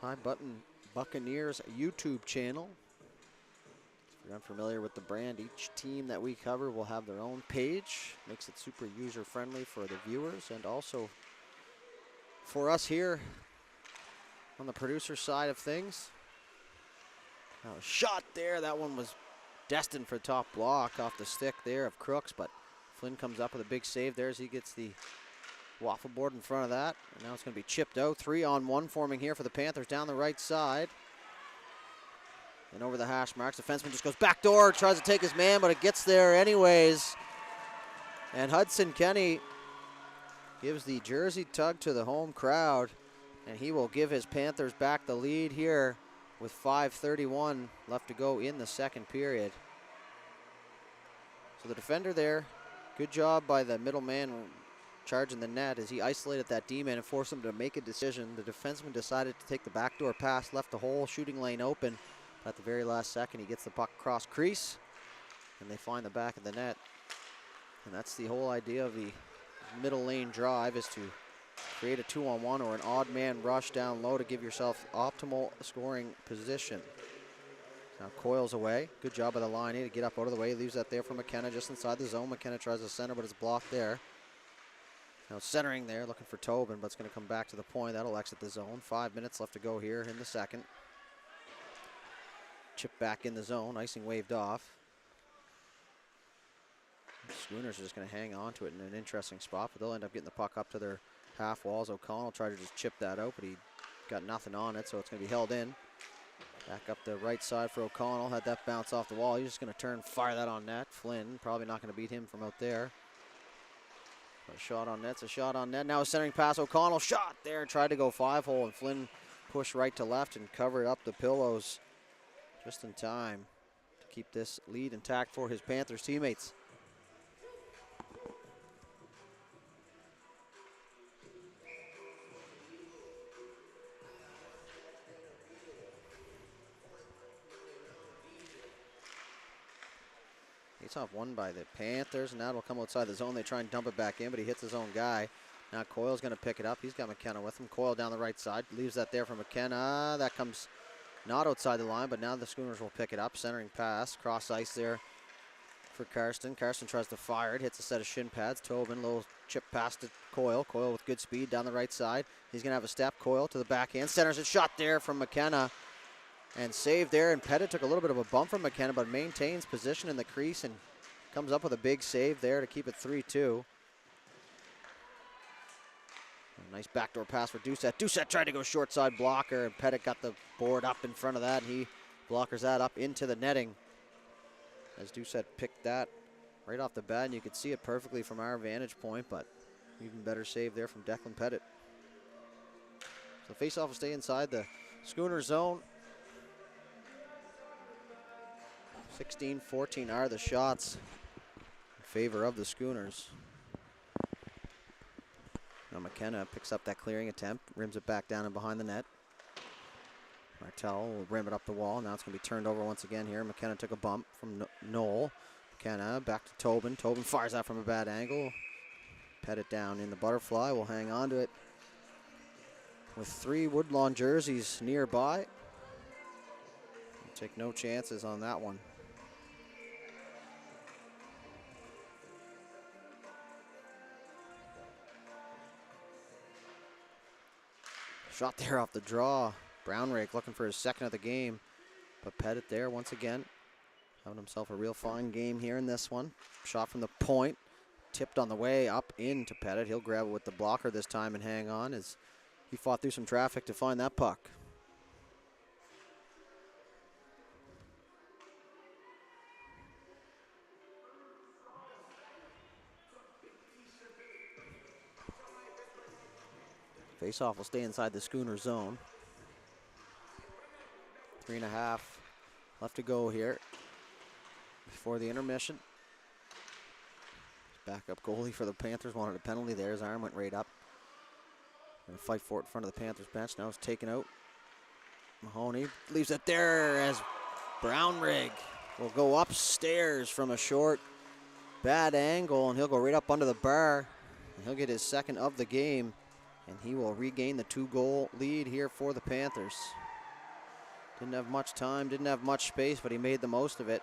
High Button Buccaneers YouTube channel. If you're unfamiliar with the brand, each team that we cover will have their own page. Makes it super user-friendly for the viewers and also for us here on the producer side of things. Now a shot there. That one was destined for top block off the stick there of Crooks, but Flynn comes up with a big save there as he gets the waffle board in front of that. And now it's going to be chipped out. 3-on-1 forming here for the Panthers down the right side. And over the hash marks. The defenseman just goes backdoor, tries to take his man, but it gets there anyways. And Hudson Kenny gives the jersey tug to the home crowd, and he will give his Panthers back the lead here with 5:31 left to go in the second period. So the defender there, good job by the middleman charging the net as he isolated that D-man and forced him to make a decision. The defenseman decided to take the backdoor pass, left the whole shooting lane open. But at the very last second, he gets the puck across crease, and they find the back of the net. And that's the whole idea of the middle lane drive, is to create a 2-on-1 or an odd man rush down low to give yourself optimal scoring position. Now Coyle's away. Good job by the line to get up out of the way. Leaves that there for McKenna just inside the zone. McKenna tries to center, but it's blocked there. Now centering there, looking for Tobin, but it's going to come back to the point. That'll exit the zone. 5 minutes left to go here in the second. Chip back in the zone. Icing waved off. Schooners are just going to hang on to it in an interesting spot, but they'll end up getting the puck up to their half walls. O'Connell tried to just chip that out, but he got nothing on it, so it's going to be held in. Back up the right side for O'Connell. Had that bounce off the wall. He's just going to turn, fire that on net. Flynn probably not going to beat him from out there. But a shot on net's a shot on net. Now a centering pass. O'Connell shot there. Tried to go 5-hole, and Flynn pushed right to left and covered up the pillows just in time to keep this lead intact for his Panthers teammates. Face-off won by the Panthers, and now it'll come outside the zone. They try and dump it back in, but he hits his own guy. Now Coyle's going to pick it up. He's got McKenna with him. Coyle down the right side. Leaves that there for McKenna. That comes not outside the line, but now the Schooners will pick it up. Centering pass. Cross ice there for Karsten. Karsten tries to fire it. Hits a set of shin pads. Tobin, little chip pass to Coyle. Coyle with good speed down the right side. He's going to have a step. Coyle to the backhand. Centers it. Shot there from McKenna. And saved there, and Pettit took a little bit of a bump from McKenna, but maintains position in the crease and comes up with a big save there to keep it 3-2. Nice backdoor pass for Doucette. Doucette tried to go short side blocker, and Pettit got the board up in front of that, and he blockers that up into the netting. As Doucette picked that right off the bat, and you could see it perfectly from our vantage point, but even better save there from Declan Pettit. So faceoff will stay inside the Schooner zone. 16-14 are the shots in favor of the Schooners. Now McKenna picks up that clearing attempt, rims it back down and behind the net. Martel will rim it up the wall. Now it's going to be turned over once again here. McKenna took a bump from Noel. McKenna back to Tobin. Tobin fires out from a bad angle. Pettit down in the butterfly. Will hang on to it with 3 Woodlawn jerseys nearby. Take no chances on that one. Shot there off the draw. Brownrake looking for his second of the game. But Pettit there once again. Having himself a real fine game here in this one. Shot from the point. Tipped on the way up into Pettit. He'll grab it with the blocker this time and hang on as he fought through some traffic to find that puck. Faceoff will stay inside the Schooner zone. 3.5 left to go here before the intermission. Backup goalie for the Panthers wanted a penalty there. His arm went right up. Going to fight for it in front of the Panthers bench. Now it's taken out. Mahoney leaves it there as Brownrigg will go upstairs from a short, bad angle, and he'll go right up under the bar. And he'll get his second of the game, and he will regain the 2-goal lead here for the Panthers. Didn't have much time, didn't have much space, but he made the most of it.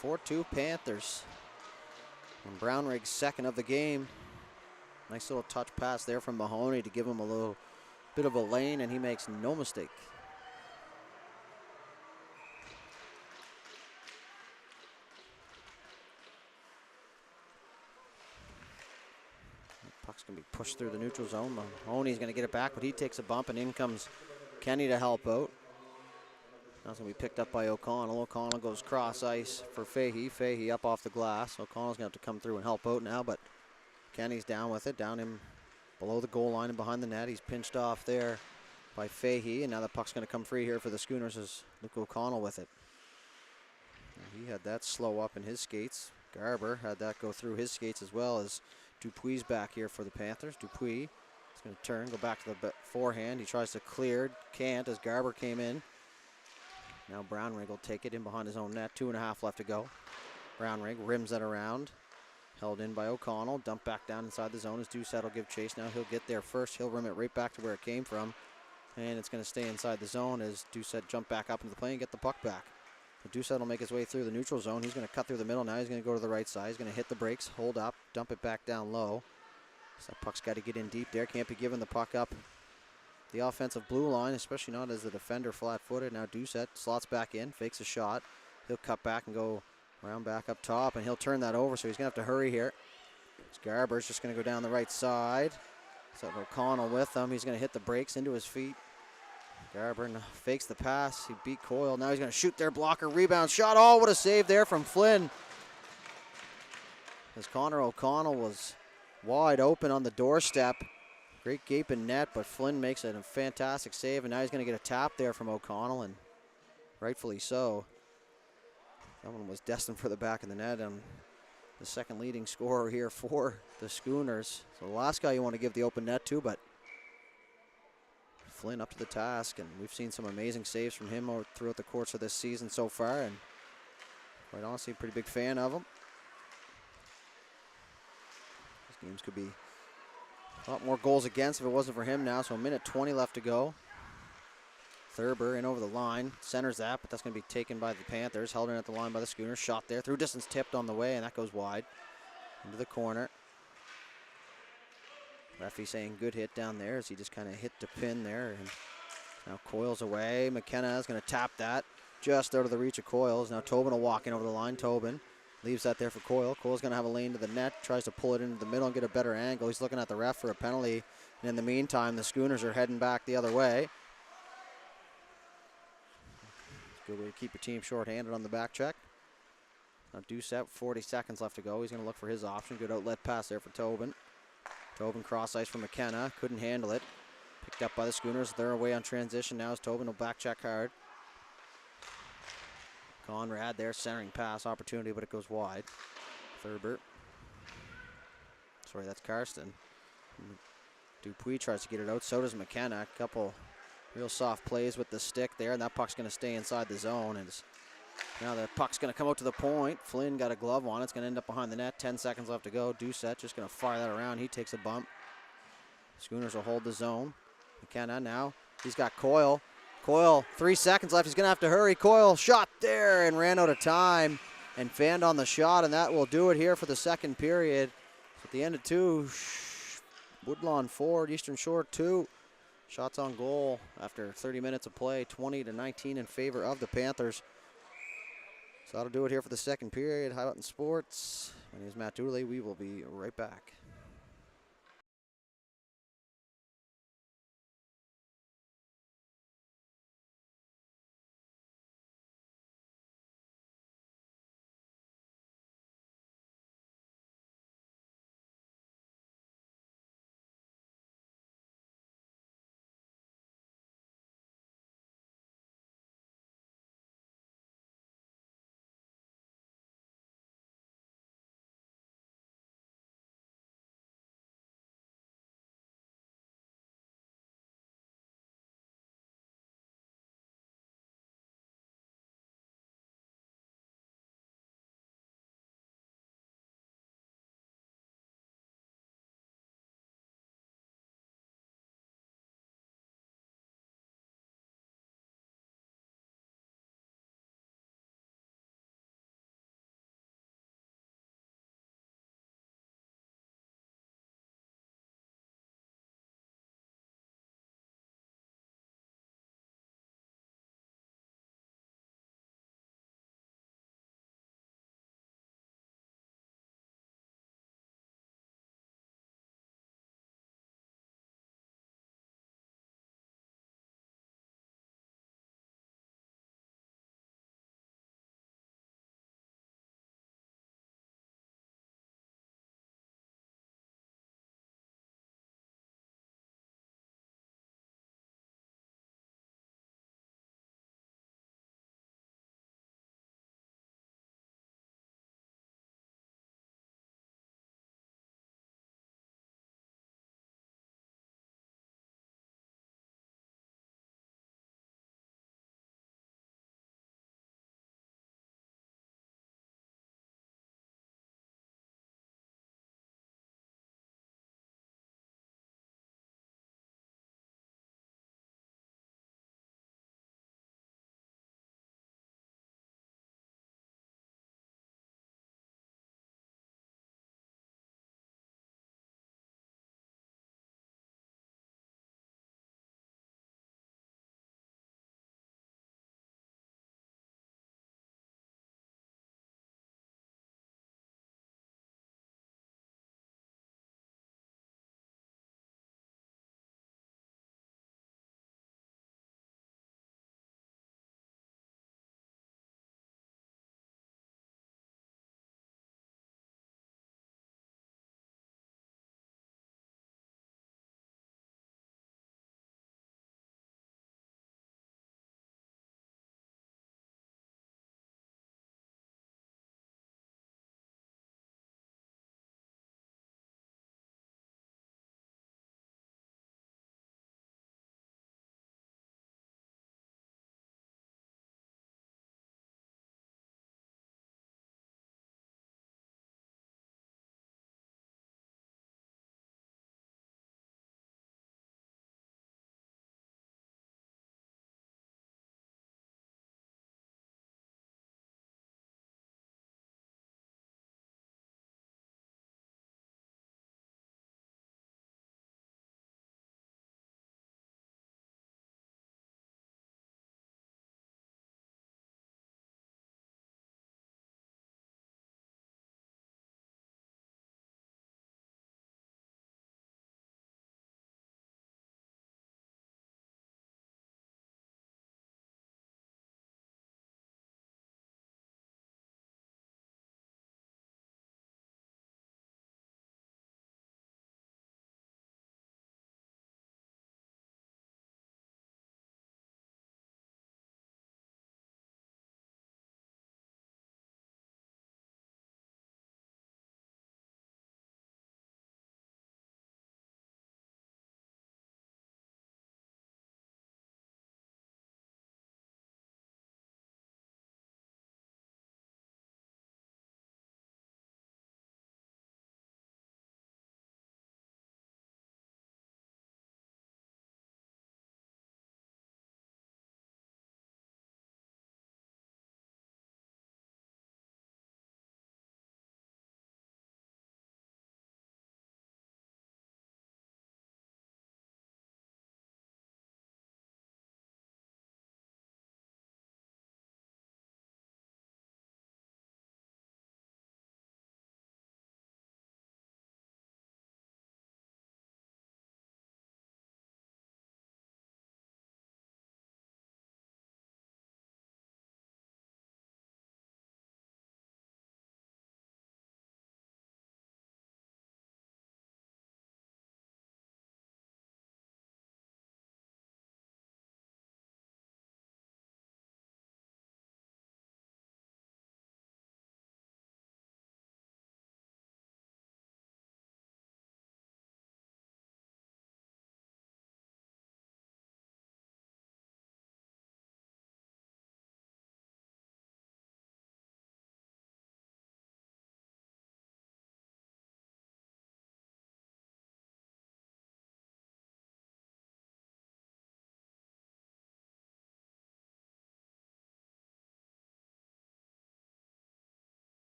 So 4-2 Panthers. And Brownrigg's second of the game. Nice little touch pass there from Mahoney to give him a little bit of a lane, and he makes no mistake. Puck's going to be pushed through the neutral zone. Mahoney's going to get it back, but he takes a bump, and in comes Kenny to help out. That's going to be picked up by O'Connell. O'Connell goes cross ice for Fahey. Fahey up off the glass. O'Connell's going to have to come through and help out now, but Kenny's down with it, down him below the goal line and behind the net. He's pinched off there by Fahey, and now the puck's going to come free here for the Schooners as Luke O'Connell with it. He had that slow up in his skates. Garber had that go through his skates as well, as Dupuy's back here for the Panthers. Dupuy is going to turn, go back to the forehand. He tries to clear, can't as Garber came in. Now Brownrigg will take it in behind his own net. 2.5 left to go. Brownrigg rims it around. Held in by O'Connell. Dumped back down inside the zone as Doucette will give chase. Now he'll get there first. He'll rim it right back to where it came from. And it's going to stay inside the zone as Doucette jump back up into the play and get the puck back. Doucette will make his way through the neutral zone. He's going to cut through the middle. Now he's going to go to the right side. He's going to hit the brakes, hold up, dump it back down low. So that puck's got to get in deep there. Can't be giving the puck up the offensive blue line, especially not as the defender flat-footed. Now Doucette slots back in, fakes a shot. He'll cut back and go around back up top, and he'll turn that over, so he's going to have to hurry here. Garber's just going to go down the right side. So O'Connell with him. He's going to hit the brakes into his feet. Garber fakes the pass. He beat Coyle. Now he's going to shoot their blocker. Rebound shot. Oh, what a save there from Flynn. As Connor O'Connell was wide open on the doorstep. Great gaping net, but Flynn makes it a fantastic save, and now he's going to get a tap there from O'Connell, and rightfully so. That one was destined for the back of the net, and the second leading scorer here for the Schooners. So the last guy you want to give the open net to, but Flynn up to the task, and we've seen some amazing saves from him throughout the course of this season so far, and quite honestly, a pretty big fan of him. These games could be a lot more goals against if it wasn't for him now, so a minute 20 left to go. Thurber in over the line, centers that, but that's going to be taken by the Panthers. Held in at the line by the Schooners. Shot there, through distance, tipped on the way, and that goes wide into the corner. Referee saying good hit down there as he just kind of hit the pin there. And now Coyle's away. McKenna is going to tap that just out of the reach of Coyle's. Now Tobin will walk in over the line. Tobin leaves that there for Coyle. Coyle's going to have a lane to the net. Tries to pull it into the middle and get a better angle. He's looking at the ref for a penalty. And in the meantime, the Schooners are heading back the other way. Good way to keep your team short-handed on the back check. Now Doucette, 40 seconds left to go. He's going to look for his option. Good outlet pass there for Tobin. Tobin cross ice for McKenna. Couldn't handle it. Picked up by the Schooners. They're away on transition now as Tobin will back check hard. Conrad there, centering pass opportunity, but it goes wide. Thurber. Sorry, that's Karsten. Dupuy tries to get it out. So does McKenna. A couple real soft plays with the stick there, and that puck's going to stay inside the zone. And now the puck's going to come out to the point. Flynn got a glove on it. It's going to end up behind the net. 10 seconds left to go. Doucette just going to fire that around. He takes a bump. Schooners will hold the zone. McKenna now. He's got Coyle. Coyle, 3 seconds left. He's going to have to hurry. Coyle shot there and ran out of time and fanned on the shot, and that will do it here for the second period. At the end of 2, Woodlawn 4, Eastern Shore 2. Shots on goal after 30 minutes of play, 20-19 in favor of the Panthers. So that'll do it here for the second period. Highlight Sports. My name is Matt Dooley. We will be right back.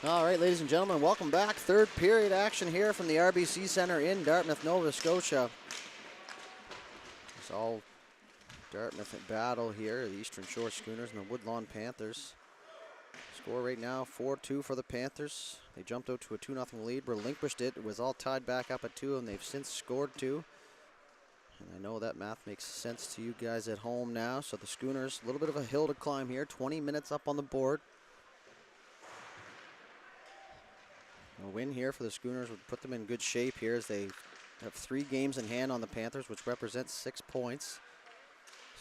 All right, ladies and gentlemen, welcome back. Third period action here from the RBC Center in Dartmouth, Nova Scotia. It's all Dartmouth in battle here, the Eastern Shore Schooners and the Woodlawn Panthers. Score right now, 4-2 for the Panthers. They jumped out to a 2-0 lead, relinquished it. It was all tied back up at 2, and they've since scored 2. And I know that math makes sense to you guys at home now. So the Schooners, a little bit of a hill to climb here. 20 minutes up on the board. A win here for the Schooners would put them in good shape here as they have 3 games in hand on the Panthers, which represents 6 points.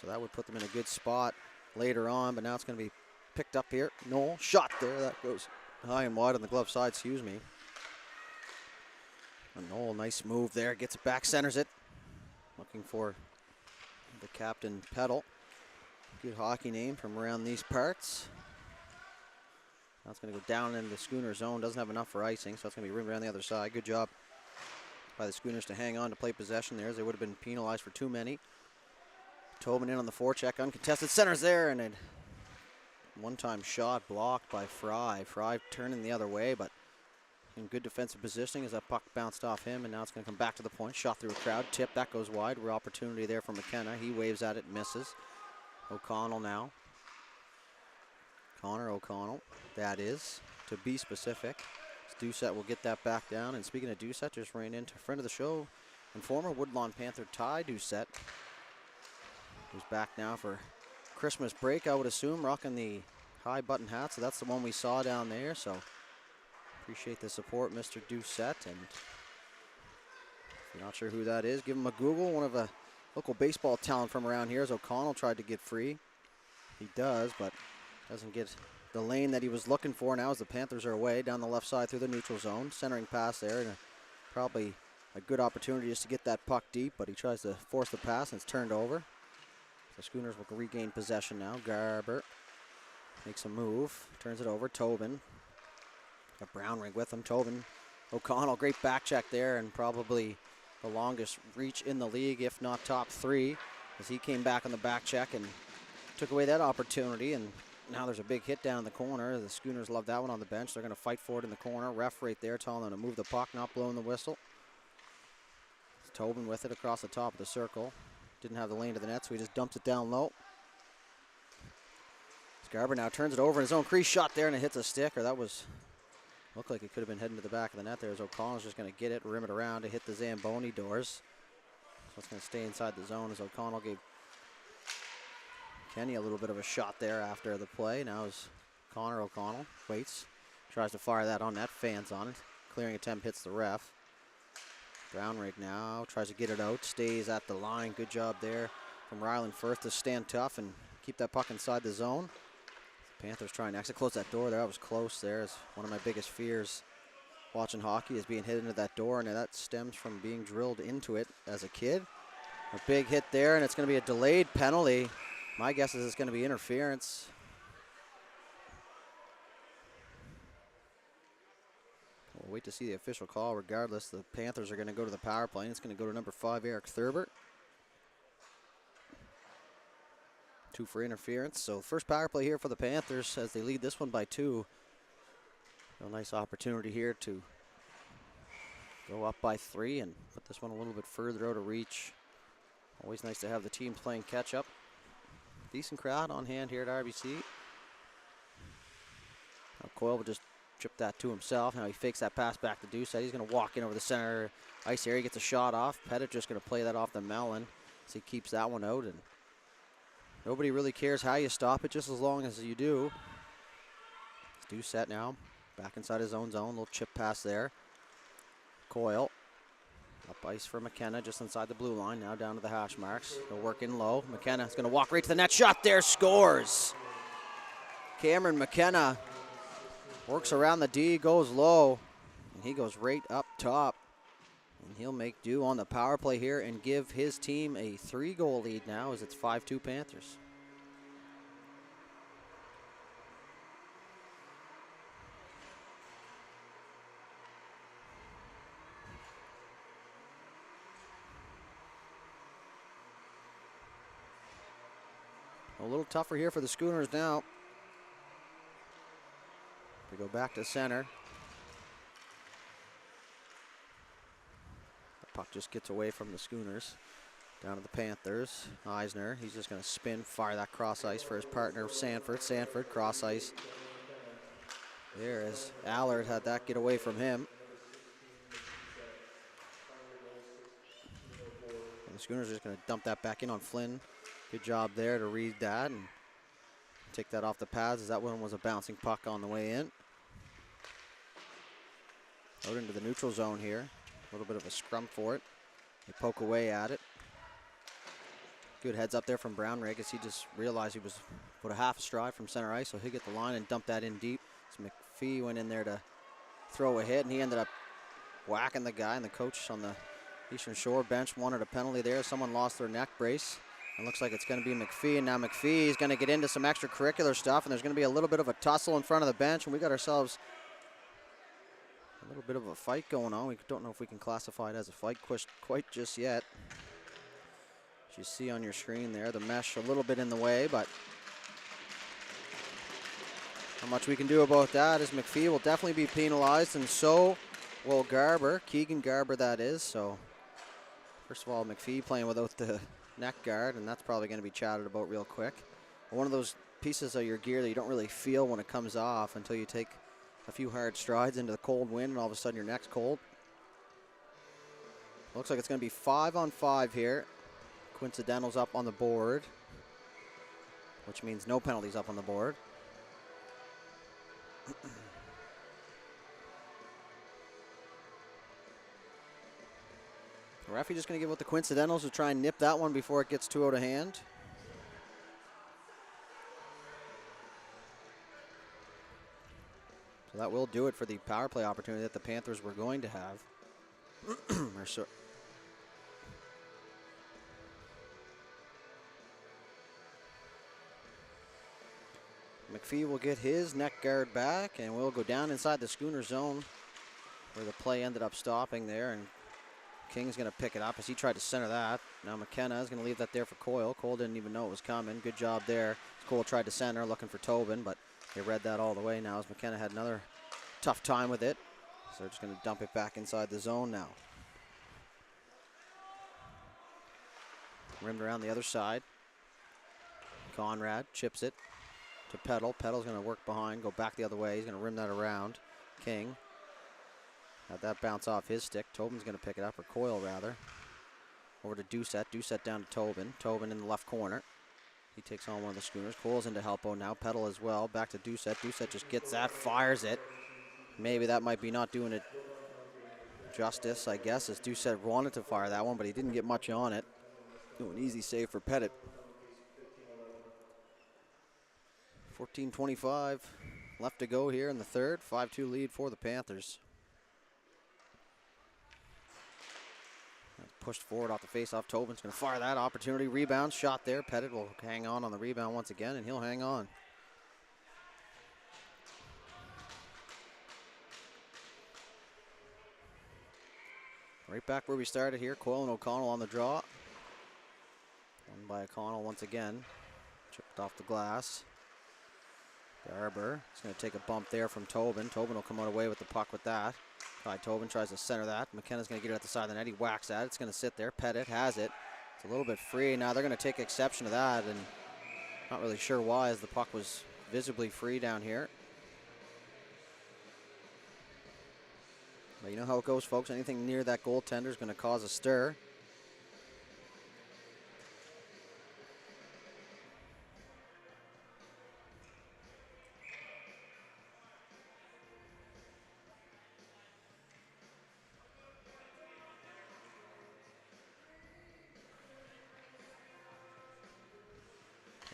So that would put them in a good spot later on, but now it's going to be picked up here. Noel, shot there. That goes high and wide on the glove side, excuse me. And Noel, nice move there. Gets it back, centers it. Looking for the captain pedal. Good hockey name from around these parts. Now it's going to go down into the Schooner zone. Doesn't have enough for icing, so it's going to be rimmed around the other side. Good job by the Schooners to hang on to play possession there, as they would have been penalized for too many. Tobin in on the forecheck, uncontested, centers there, and a one-time shot blocked by Fry. Fry turning the other way, but in good defensive positioning as that puck bounced off him, and now it's going to come back to the point. Shot through a crowd, tip, that goes wide. Real opportunity there for McKenna. He waves at it, misses. O'Connell now. Connor O'Connell, that is, to be specific. Doucette will get that back down, and speaking of Doucette, just ran into a friend of the show and former Woodlawn Panther Ty Doucette, who's back now for Christmas break, I would assume, rocking the high button hat. So that's the one we saw down there. So appreciate the support, Mr. Doucette. And if you're not sure who that is, give him a Google. One of a local baseball talent from around here, as O'Connell tried to get free. He does, but doesn't get the lane that he was looking for now as the Panthers are away down the left side through the neutral zone. Centering pass there, and probably a good opportunity just to get that puck deep, but he tries to force the pass, and it's turned over. The Schooners will regain possession now. Garber makes a move, turns it over. Tobin, got Brownring with him. Tobin, O'Connell, great back check there, and probably the longest reach in the league, if not top 3, as he came back on the back check and took away that opportunity. And now there's a big hit down in the corner. The Schooners love that one on the bench. They're going to fight for it in the corner. Ref right there telling them to move the puck, not blowing the whistle. It's Tobin with it across the top of the circle. Didn't have the lane to the net, so he just dumps it down low. Garber now turns it over in his own crease, shot there, and it hits a stick, or that was, looked like it could have been heading to the back of the net there, as O'Connell's just going to get it, rim it around to hit the Zamboni doors. So it's going to stay inside the zone as O'Connell gave Kenny a little bit of a shot there after the play. Now is Connor O'Connell, waits, tries to fire that on net, fans on it. Clearing attempt hits the ref. Brownring now tries to get it out, stays at the line. Good job there from Ryland Firth to stand tough and keep that puck inside the zone. Panthers trying to actually close that door there. That was close there. It's one of my biggest fears watching hockey is being hit into that door, and that stems from being drilled into it as a kid. A big hit there, and it's going to be a delayed penalty. My guess is it's going to be interference. We'll wait to see the official call. Regardless, the Panthers are going to go to the power play, and it's going to go to number 5, Eric Thurbert. 2 for interference. So first power play here for the Panthers as they lead this one by 2. A nice opportunity here to go up by 3 and put this one a little bit further out of reach. Always nice to have the team playing catch up. Decent crowd on hand here at RBC. Now Coyle will just chip that to himself. Now he fakes that pass back to Doucette. He's going to walk in over the center ice area. He gets a shot off. Pettit just going to play that off the melon. So he keeps that one out. And nobody really cares how you stop it, just as long as you do. Doucette now back inside his own zone. Little chip pass there. Coyle. Up ice for McKenna just inside the blue line. Now down to the hash marks. They'll work in low. McKenna's going to walk right to the net. Shot there. Scores. Cameron McKenna works around the D, goes low, and he goes right up top. And he'll make do on the power play here and give his team a 3-goal lead now as it's 5-2 Panthers. A little tougher here for the Schooners now. Go back to center. The puck just gets away from the Schooners. Down to the Panthers. Eisner, he's just going to spin, fire that cross ice for his partner, Sanford. Sanford, cross ice. There is Allard, had that get away from him. And the Schooners are just going to dump that back in on Flynn. Good job there to read that and take that off the pads, as that one was a bouncing puck on the way in. Out into the neutral zone here. A little bit of a scrum for it. They poke away at it. Good heads up there from Brownrigg as he just realized he was about a half a stride from center ice, so he'll get the line and dump that in deep. So McPhee went in there to throw a hit, and he ended up whacking the guy, and the coach on the Eastern Shore bench wanted a penalty there. Someone lost their neck brace. It looks like it's going to be McPhee, and now McPhee is going to get into some extracurricular stuff, and there's going to be a little bit of a tussle in front of the bench, and we got ourselves a little bit of a fight going on. We don't know if we can classify it as a fight quite just yet. As you see on your screen there, the mesh a little bit in the way, but how much we can do about that is McPhee will definitely be penalized, and so will Garber, Keegan Garber that is. So first of all, McPhee playing without the neck guard, and that's probably going to be chatted about real quick. One of those pieces of your gear that you don't really feel when it comes off until you take a few hard strides into the cold wind, and all of a sudden your neck's cold. Looks like it's going to be 5-on-5 here. Coincidentals up on the board, which means no penalties up on the board. The referee just going to give out the coincidentals to try and nip that one before it gets too out of hand. So that will do it for the power play opportunity that the Panthers were going to have. McPhee will get his neck guard back, and we'll go down inside the Schooner zone where the play ended up stopping there, and King's going to pick it up as he tried to center that. Now McKenna is going to leave that there for Coyle. Cole didn't even know it was coming. Good job there. Cole tried to center, looking for Tobin, but they read that all the way now as McKenna had another tough time with it. So they're just going to dump it back inside the zone now. Rimmed around the other side. Conrad chips it to Petal. Petal's going to work behind, go back the other way. He's going to rim that around. King had that bounce off his stick. Tobin's going to pick it up, or Coyle rather. Over to Doucette. Doucette down to Tobin. Tobin in the left corner. He takes on one of the Schooners. Coyle's into Helpo now. Petal as well. Back to Doucette. Doucette just gets that, fires it. Maybe that might be not doing it justice, I guess, as Doucette wanted to fire that one, but he didn't get much on it. An easy save for Pettit. 14:25 left to go here in the third. 5-2 lead for the Panthers. Pushed forward off the face-off. Tobin's going to fire that opportunity. Rebound, shot there. Pettit will hang on the rebound once again, and he'll hang on. Right back where we started here. Coyle and O'Connell on the draw. Won by O'Connell once again. Chipped off the glass. Garber is going to take a bump there from Tobin. Tobin will come out away with the puck with that. Tobin tries to center that. McKenna's going to get it at the side of the net. He whacks that. It's going to sit there. Pettit has it. It's a little bit free. Now they're going to take exception to that, and not really sure why, as the puck was visibly free down here. But you know how it goes, folks. Anything near that goaltender is going to cause a stir.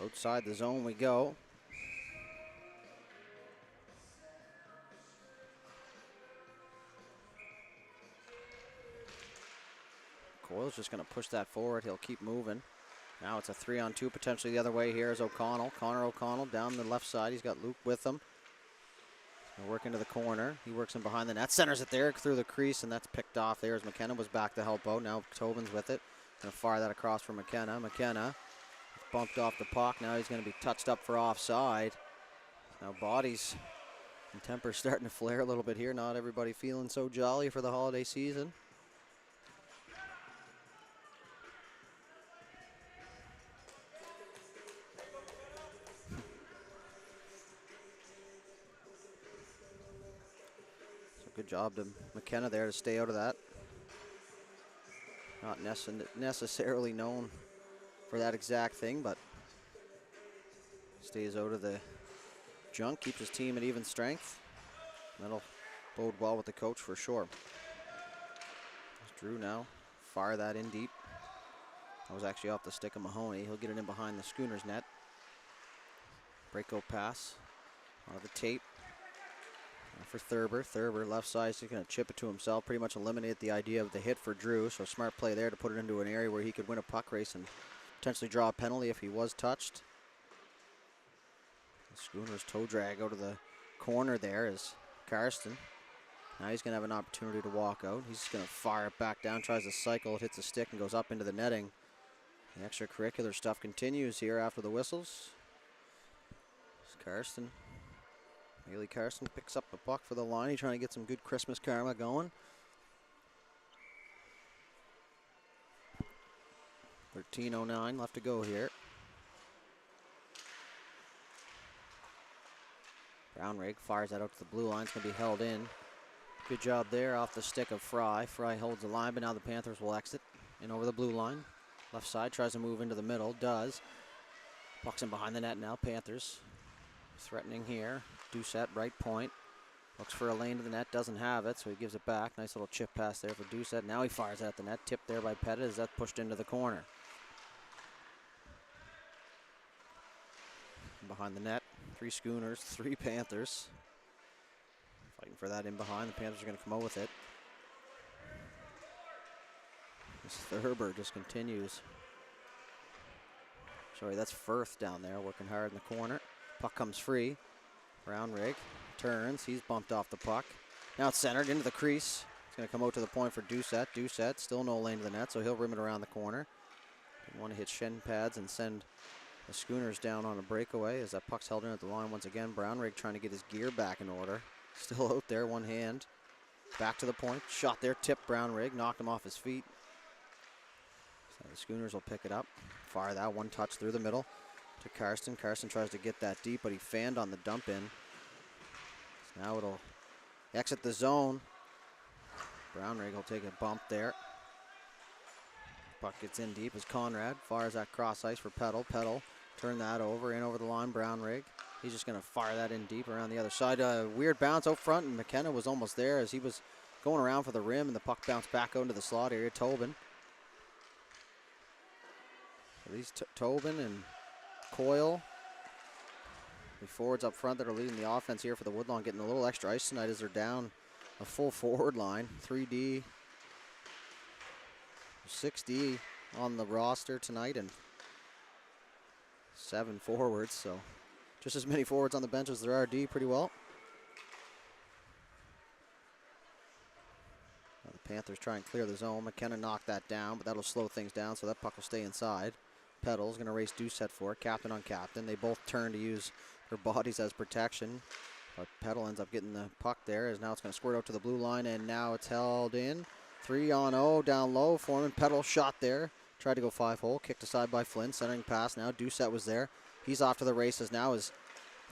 Outside the zone we go. Coyle's just going to push that forward. He'll keep moving. Now it's a 3-on-2, potentially the other way here is O'Connell. Connor O'Connell down the left side. He's got Luke with him. He'll work into the corner. He works in behind the net. Centers it there through the crease, and that's picked off there as McKenna was back to help out. Now Tobin's with it. Going to fire that across for McKenna. McKenna bumped off the puck. Now he's going to be touched up for offside. Now bodies And temper's starting to flare a little bit here. Not everybody feeling so jolly for the holiday season. So good job to McKenna there to stay out of that. Not necessarily known for that exact thing, but stays out of the junk, keeps his team at even strength. That'll bode well with the coach for sure. Drew now, fire that in deep. That was actually off the stick of Mahoney. He'll get it in behind the Schooners net. Breakout pass out of the tape. For Thurber. Thurber, left side, he's going to chip it to himself. Pretty much eliminate the idea of the hit for Drew. So smart play there to put it into an area where he could win a puck race and potentially draw a penalty if he was touched. The Schooners toe drag out of the corner there is Karsten. Now he's going to have an opportunity to walk out. He's just going to fire it back down, tries to cycle, it hits a stick and goes up into the netting. The extracurricular stuff continues here after the whistles. Karsten. Haley Karsten picks up the puck for the line. He's trying to get some good Christmas karma going. 13:09 left to go here. Brownrigg fires that out to the blue line. It's going to be held in. Good job there off the stick of Fry. Fry holds the line, but now the Panthers will exit in over the blue line. Left side tries to move into the middle. Does. Puck's in behind the net now. Panthers threatening here. Doucette, right point. Looks for a lane to the net, doesn't have it, so he gives it back. Nice little chip pass there for Doucette. Now he fires at the net. Tipped there by Pettit as that pushed into the corner. Behind the net, 3 Schooners, 3 Panthers. Fighting for that in behind. The Panthers are going to come out with it. This Thurber just continues. Sorry, that's Firth down there working hard in the corner. Puck comes free. Brownrigg turns. He's bumped off the puck. Now it's centered into the crease. It's going to come out to the point for Doucette. Doucette, still no lane to the net, so he'll rim it around the corner. Didn't want to hit shin pads and send the Schooners down on a breakaway as that puck's held in at the line once again. Brownrigg trying to get his gear back in order. Still out there, one hand. Back to the point. Shot there, tipped Brownrigg, knocked him off his feet. So the Schooners will pick it up. Fire that one touch through the middle to Karsten. Karsten tries to get that deep, but he fanned on the dump in. So now it'll exit the zone. Brownrigg will take a bump there. Puck gets in deep as Conrad fires that cross ice for Petal. Petal turn that over, in over the line. Brownrigg. He's just going to fire that in deep around the other side. Weird bounce out front, and McKenna was almost there as he was going around for the rim, and the puck bounced back out into the slot area. Tobin. So these Tobin and Coyle, the forwards up front that are leading the offense here for the Woodlawn, getting a little extra ice tonight as they're down a full forward line. 3D, 6D on the roster tonight, and 7 forwards, so just as many forwards on the bench as there are D pretty well. Now the Panthers try and clear the zone. McKenna knocked that down, but that'll slow things down, so that puck will stay inside. Petal's going to race Doucette for it, captain on captain. They both turn to use their bodies as protection, but Petal ends up getting the puck there, as now it's going to squirt out to the blue line, and now it's held in. 3-on-0 down low. Foreman Petal shot there. Tried to go 5-hole, kicked aside by Flynn. Centering pass now. Doucette was there. He's off to the races now. He's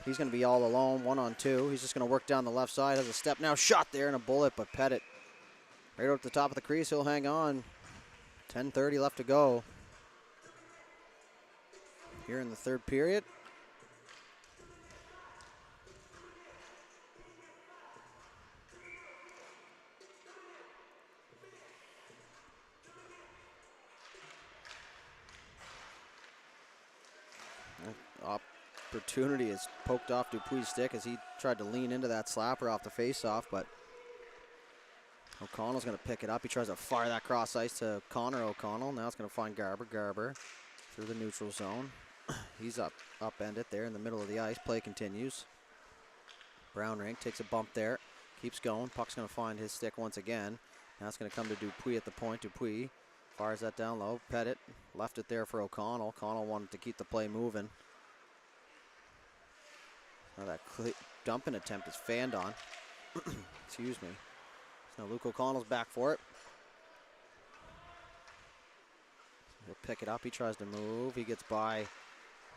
going to be all alone, 1-on-2. He's just going to work down the left side. Has a step now. Shot there and a bullet, but Pettit right out at the top of the crease. He'll hang on. 10:30 left to go here in the third period. Opportunity is poked off Dupuy's stick as he tried to lean into that slapper off the face-off, but O'Connell's going to pick it up. He tries to fire that cross ice to Connor O'Connell. Now it's going to find Garber. Garber through the neutral zone. He's upended there in the middle of the ice. Play continues. Brownrigg takes a bump there. Keeps going. Puck's going to find his stick once again. Now it's going to come to Dupuy at the point. Dupuy fires that down low. Pettit left it there for O'Connell. O'Connell wanted to keep the play moving. Now that dumping attempt is fanned on. Excuse me. So now Luke O'Connell's back for it. He'll pick it up. He tries to move. He gets by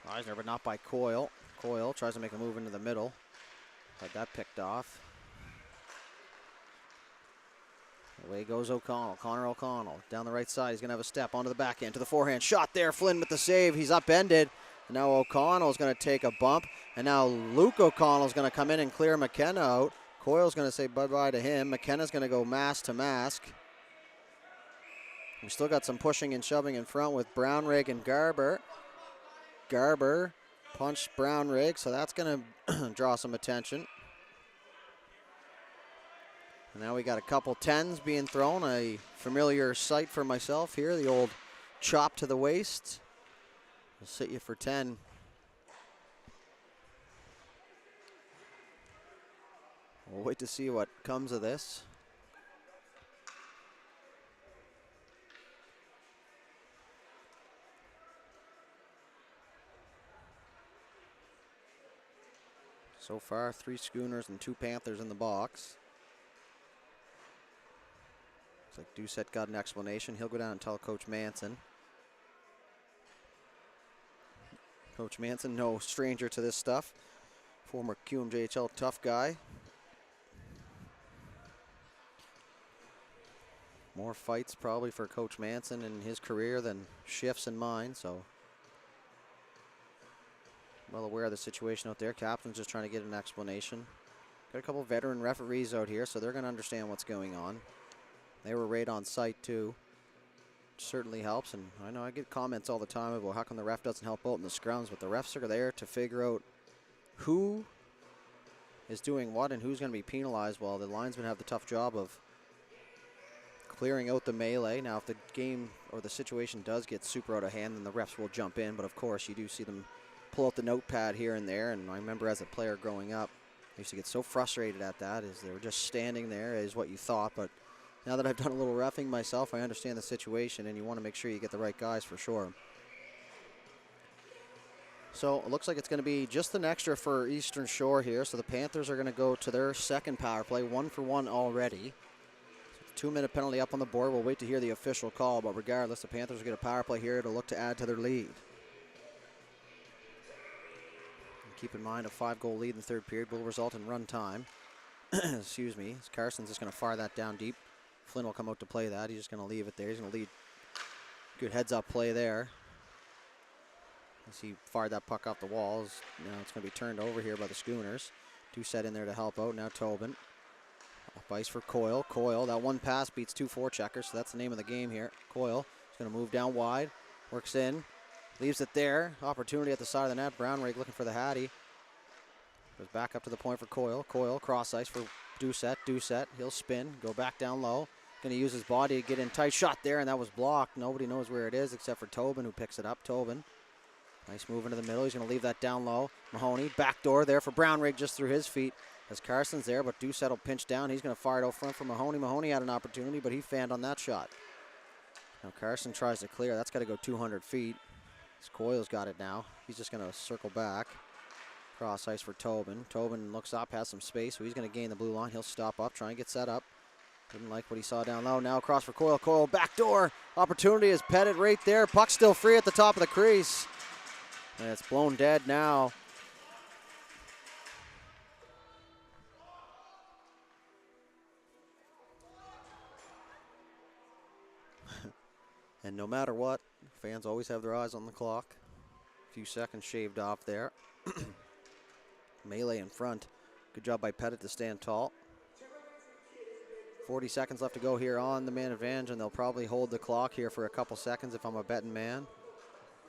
Eisner, but not by Coyle. Coyle tries to make a move into the middle. Had that picked off. Away goes O'Connell. Connor O'Connell down the right side. He's going to have a step onto the backhand to the forehand. Shot there. Flynn with the save. He's upended. And now O'Connell is going to take a bump. And now Luke O'Connell is going to come in and clear McKenna out. Coyle's going to say bye-bye to him. McKenna's going to go mask to mask. We still got some pushing and shoving in front with Brownrigg and Garber. Garber punched Brownrigg, so that's going to draw some attention. And now we got a couple 10s being thrown, a familiar sight for myself here, the old chop to the waist. We'll sit you for 10. We'll wait to see what comes of this. So far, 3 Schooners and 2 Panthers in the box. Looks like Doucette got an explanation. He'll go down and tell Coach Manson. Coach Manson, no stranger to this stuff. Former QMJHL tough guy. More fights probably for Coach Manson in his career than shifts in mine, so well aware of the situation out there. Captain's just trying to get an explanation. Got a couple veteran referees out here, so they're going to understand what's going on. They were right on site too, which certainly helps. And I know I get comments all the time about how come the ref doesn't help out in the scrums, but the refs are there to figure out who is doing what and who's going to be penalized, while the linesmen have the tough job of clearing out the melee. Now, if the game or the situation does get super out of hand, then the refs will jump in. But of course, you do see them pull out the notepad here and there. And I remember as a player growing up, I used to get so frustrated at that, is they were just standing there is what you thought. But now that I've done a little reffing myself, I understand the situation, and you want to make sure you get the right guys for sure. So it looks like it's going to be just an extra for Eastern Shore here. So the Panthers are going to go to their second power play, 1-for-1 already. 2-minute penalty up on the board. We'll wait to hear the official call, but regardless, the Panthers will get a power play here to look to add to their lead. Keep in mind, a 5-goal lead in the third period will result in run time. Excuse me. Carson's just going to fire that down deep. Flynn will come out to play that. He's just going to leave it there. He's going to lead. Good heads-up play there. As he fired that puck off the walls. Now it's going to be turned over here by the Schooners. Doucette in there to help out. Now Tobin. Off ice for Coyle. Coyle, that one pass beats 2 forecheckers, so that's the name of the game here. Coyle is going to move down wide. Works in. Leaves it there. Opportunity at the side of the net. Brownrigg looking for the Hattie. Goes back up to the point for Coyle. Coyle cross ice for Doucette. Doucette, he'll spin. Go back down low. Going to use his body to get in tight. Shot there, and that was blocked. Nobody knows where it is except for Tobin, who picks it up. Tobin. Nice move into the middle. He's going to leave that down low. Mahoney, backdoor there for Brownrigg just through his feet. As Carson's there, but Doucette will pinch down. He's going to fire it out front for Mahoney. Mahoney had an opportunity, but he fanned on that shot. Now Carson tries to clear. That's got to go 200 feet. Coyle's got it now. He's just going to circle back. Cross ice for Tobin. Tobin looks up, has some space, so he's going to gain the blue line. He'll stop up, try and get set up. Didn't like what he saw down low. Now across for Coyle. Coyle backdoor. Opportunity is petted right there. Puck still free at the top of the crease. And it's blown dead now. And no matter what, fans always have their eyes on the clock. A few seconds shaved off there. Melee in front. Good job by Pettit to stand tall. 40 seconds left to go here on the man advantage, and they'll probably hold the clock here for a couple seconds if I'm a betting man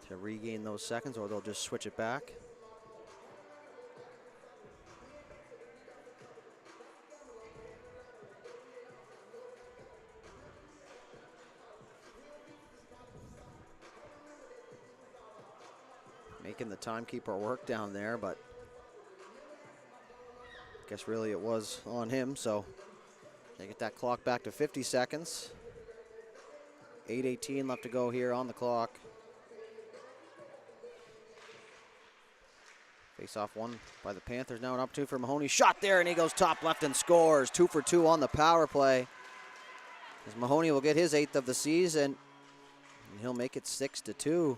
to regain those seconds, or they'll just switch it back. Making the timekeeper work down there, but I guess really it was on him, so they get that clock back to 50 seconds. 8:18 left to go here on the clock. Face off one by the Panthers. Now an opportunity for Mahoney. Shot there, and he goes top left and scores. 2 for 2 on the power play. As Mahoney will get his 8th of the season. And he'll make it 6-2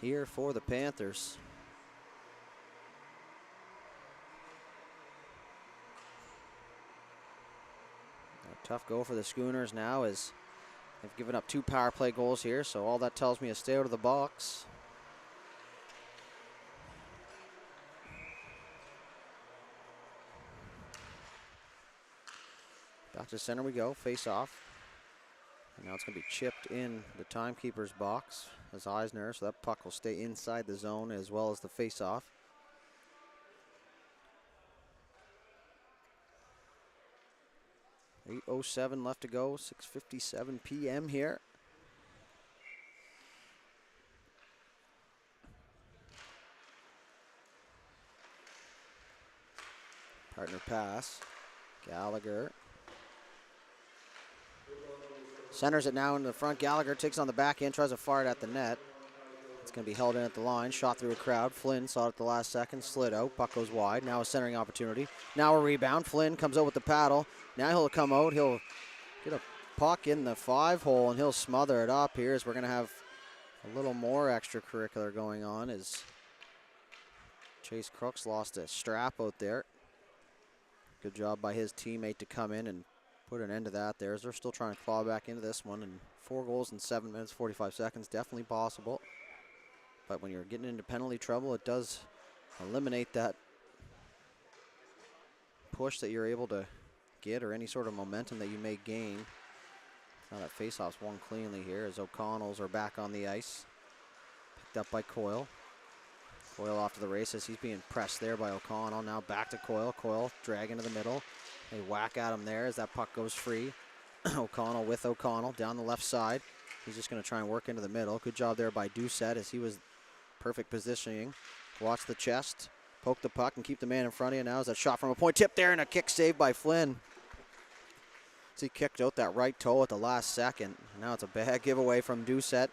here for the Panthers. A tough go for the Schooners now as they've given up 2 power play goals here, so all that tells me is stay out of the box. Back to center we go, face off. And now it's going to be chipped in the timekeeper's box as Eisner, so that puck will stay inside the zone as well as the face off. .8:07 left to go, 6:57 p.m. here. Partner pass, Gallagher. Centers it now in the front. Gallagher takes on the backhand, tries to fire it at the net. It's going to be held in at the line. Shot through a crowd. Flynn saw it at the last second. Slid out. Puck goes wide. Now a centering opportunity. Now a rebound. Flynn comes out with the paddle. Now he'll come out. He'll get a puck in the 5-hole, and he'll smother it up here as we're going to have a little more extracurricular going on as Chase Crooks lost a strap out there. Good job by his teammate to come in and put an end to that there as they're still trying to claw back into this one. And 4 goals in 7 minutes, 45 seconds, definitely possible. But when you're getting into penalty trouble, it does eliminate that push that you're able to get or any sort of momentum that you may gain. Now that faceoff's won cleanly here as O'Connell's are back on the ice. Picked up by Coyle. Coyle off to the races. He's being pressed there by O'Connell. Now back to Coyle. Coyle drag into the middle. They whack at him there as that puck goes free. O'Connell with O'Connell down the left side. He's just going to try and work into the middle. Good job there by Doucette as he was perfect positioning. Watch the chest, poke the puck, and keep the man in front of you. Now is that shot from a point tip there and a kick saved by Flynn. As he kicked out that right toe at the last second. Now it's a bad giveaway from Doucette.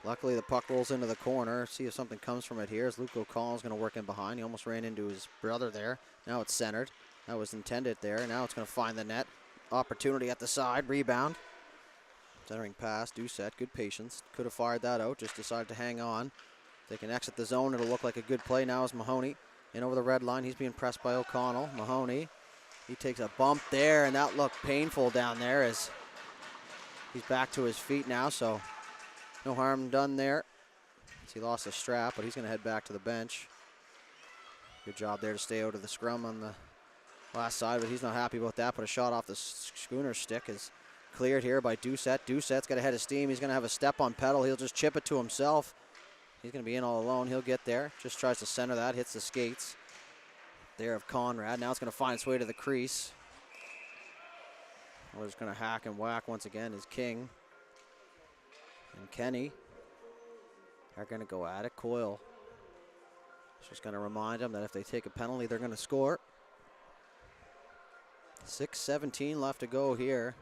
Luckily the puck rolls into the corner. See if something comes from it here as Luke O'Connell's going to work in behind. He almost ran into his brother there. Now it's centered. That was intended there. Now it's going to find the net. Opportunity at the side. Rebound. Centering pass. Doucette. Good patience. Could have fired that out. Just decided to hang on. They can exit the zone. It'll look like a good play. Now is Mahoney in over the red line. He's being pressed by O'Connell. Mahoney. He takes a bump there, and that looked painful down there as he's back to his feet now. So no harm done there. He lost a strap, but he's going to head back to the bench. Good job there to stay out of the scrum on the last side, but he's not happy about that. But a shot off the Schooner stick is cleared here by Doucette. Doucette's got a head of steam. He's going to have a step on pedal. He'll just chip it to himself. He's going to be in all alone. He'll get there. Just tries to center that. Hits the skates there of Conrad. Now it's going to find its way to the crease. We're just going to hack and whack once again is King. And Kenny are going to go at it. Coyle is just going to remind them that if they take a penalty, they're going to score. 6:17 left to go here.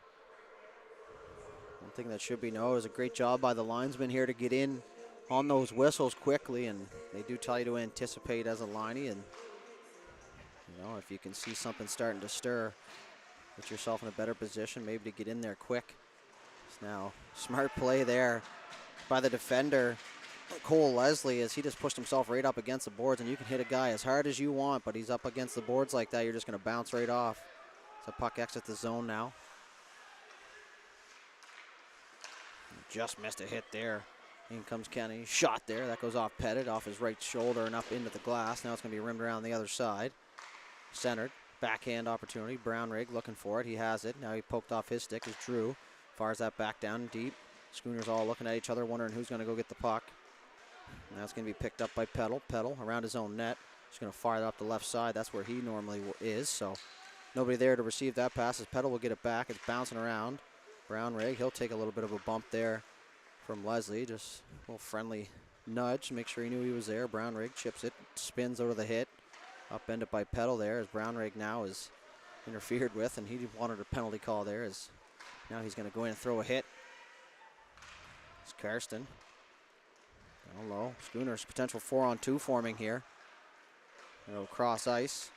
One thing that should be noted is a great job by the linesman here to get in on those whistles quickly, and they do tell you to anticipate as a liney, and you know, if you can see something starting to stir, put yourself in a better position maybe to get in there quick. It's now smart play there by the defender Cole Leslie as he just pushed himself right up against the boards, and you can hit a guy as hard as you want, but he's up against the boards like that, you're just going to bounce right off. So puck exits the zone now. Just missed a hit there. In comes Kenny. Shot there. That goes off Pettit, off his right shoulder and up into the glass. Now it's going to be rimmed around the other side. Centered. Backhand opportunity. Brownrigg looking for it. He has it. Now he poked off his stick as Drew fires that back down deep. Schooners all looking at each other, wondering who's going to go get the puck. Now it's going to be picked up by Peddle. Peddle around his own net. He's going to fire that up the left side. That's where he normally is. So nobody there to receive that pass as Peddle will get it back. It's bouncing around. Brownrigg, he'll take a little bit of a bump there from Leslie. Just a little friendly nudge. Make sure he knew he was there. Brownrigg chips it. Spins over the hit. Upended by Peddle there as Brownrigg now is interfered with, and he wanted a penalty call there as now he's going to go in and throw a hit. It's Karsten. Down low. Schooners potential 4-on-2 forming here. Cross ice.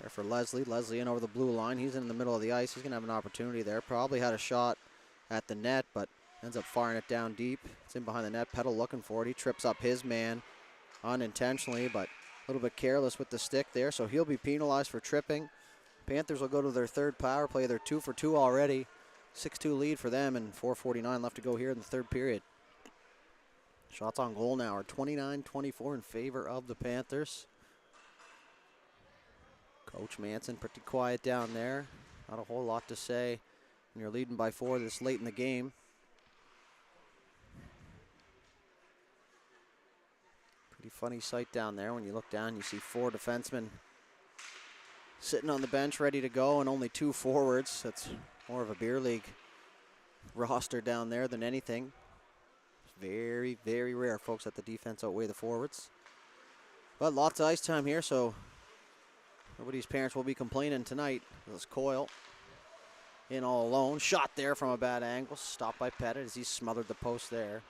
There for Leslie. Leslie in over the blue line. He's in the middle of the ice. He's going to have an opportunity there. Probably had a shot at the net, but ends up firing it down deep. It's in behind the net. Petal looking for it. He trips up his man unintentionally, but a little bit careless with the stick there, so he'll be penalized for tripping. Panthers will go to their third power play. They're 2 for 2 already. 6-2 lead for them, and 4:49 left to go here in the third period. Shots on goal now are 29-24 in favor of the Panthers. Coach Manson pretty quiet down there. Not a whole lot to say when you're leading by 4 this late in the game. Pretty funny sight down there. When you look down, you see 4 defensemen sitting on the bench ready to go and only 2 forwards. That's more of a beer league roster down there than anything. Very, very rare, folks, that the defense outweigh the forwards. But lots of ice time here, so nobody's parents will be complaining tonight. This Coyle in all alone. Shot there from a bad angle. Stopped by Pettit as he smothered the post there.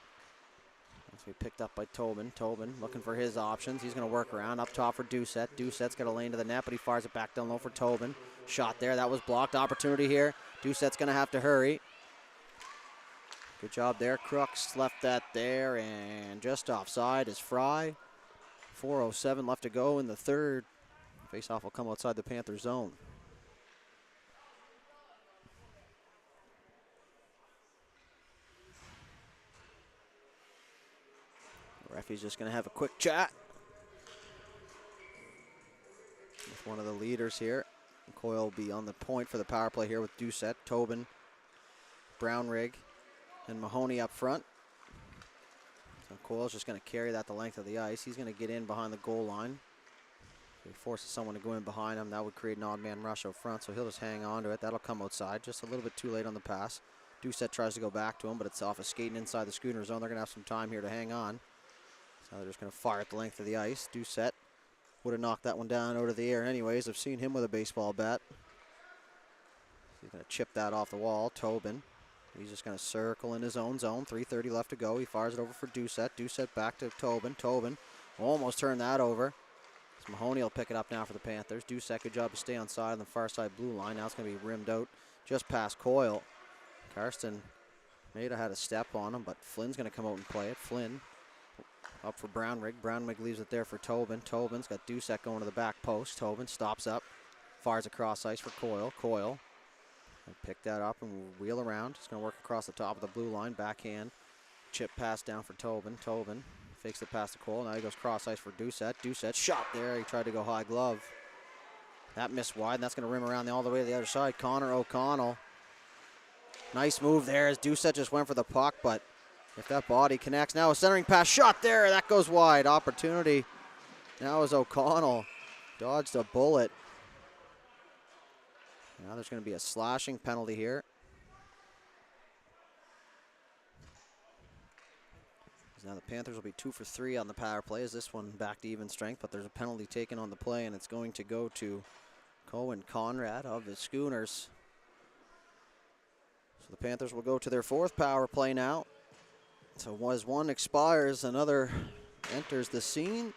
That's be picked up by Tobin. Tobin looking for his options. He's going to work around. Up top for Doucette. Doucette's got a lane to the net, but he fires it back down low for Tobin. Shot there. That was blocked. Opportunity here. Doucette's going to have to hurry. Good job there. Crooks left that there, and just offside is Fry. 4:07 left to go in the third. Faceoff will come outside the Panther zone. The referee's just going to have a quick chat with one of the leaders here. Coyle will be on the point for the power play here with Doucette, Tobin, Brownrigg, and Mahoney up front. So Coyle's just going to carry that the length of the ice. He's going to get in behind the goal line. If he forces someone to go in behind him, that would create an odd man rush out front, so he'll just hang on to it. That'll come outside. Just a little bit too late on the pass. Doucette tries to go back to him, but it's off of skating inside the Schooner zone. They're going to have some time here to hang on. So they're just going to fire at the length of the ice. Doucette would have knocked that one down out of the air anyways. I've seen him with a baseball bat. He's going to chip that off the wall. Tobin. He's just going to circle in his own zone. 3:30 left to go. He fires it over for Doucette. Doucette back to Tobin. Tobin almost turned that over. So Mahoney will pick it up now for the Panthers. Doucette, good job to stay on side on the far side blue line. Now it's going to be rimmed out just past Coyle. Karsten may have had a step on him, but Flynn's going to come out and play it. Flynn up for Brownrigg. Brownrigg leaves it there for Tobin. Tobin's got Doucette going to the back post. Tobin stops up. Fires across ice for Coyle. Coyle pick that up and wheel around. He's going to work across the top of the blue line. Backhand. Chip pass down for Tobin. Tobin fakes the pass to Coyle. Now he goes cross ice for Doucette. Doucette shot there. He tried to go high glove. That missed wide, and that's going to rim around all the way to the other side. Connor O'Connell. Nice move there as Doucette just went for the puck, but if that body connects. Now a centering pass. Shot there. That goes wide. Opportunity. Now is O'Connell. Dodged a bullet. Now there's going to be a slashing penalty here. Now the Panthers will be 2 for 3 on the power play as this one back to even strength, but there's a penalty taken on the play, and it's going to go to Cohen Conrad of the Schooners. So the Panthers will go to their 4th power play now. So as one expires, another enters the scene.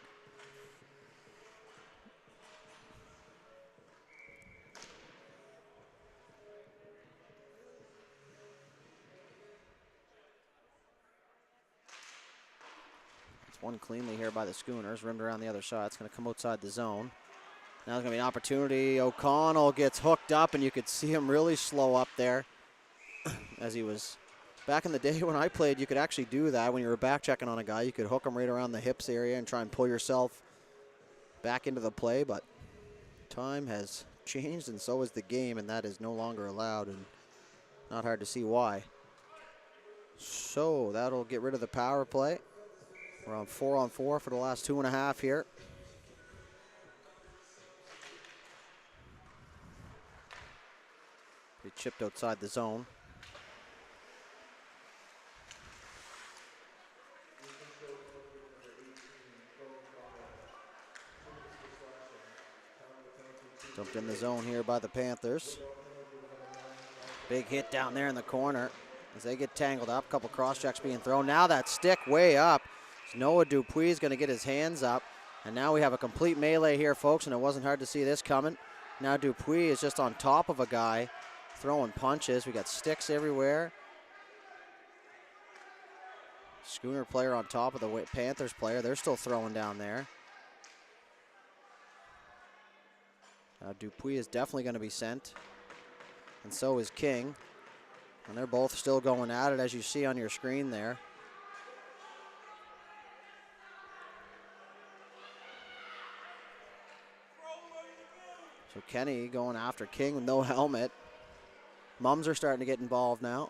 One cleanly here by the Schooners, rimmed around the other side. It's going to come outside the zone. Now there's going to be an opportunity. O'Connell gets hooked up, and you could see him really slow up there as he was. Back in the day when I played, you could actually do that. When you were back checking on a guy, you could hook him right around the hips area and try and pull yourself back into the play, but time has changed, and so is the game, and that is no longer allowed, and not hard to see why. So that'll get rid of the power play. We're on 4-on-4 for the last 2.5 here. He chipped outside the zone. Dumped in the zone here by the Panthers. Big hit down there in the corner as they get tangled up. A couple cross checks being thrown. Now that stick way up. Noah Dupuis is going to get his hands up, And now we have a complete melee here, folks, and it wasn't hard to see this coming. Now Dupuis is just on top of a guy, throwing punches. We got sticks everywhere. Schooner player on top of the Panthers player. They're still throwing down there. Dupuis is definitely going to be sent. And so is King. And they're both still going at it, as you see on your screen there. So Kenny going after King with no helmet. Mums are starting to get involved now.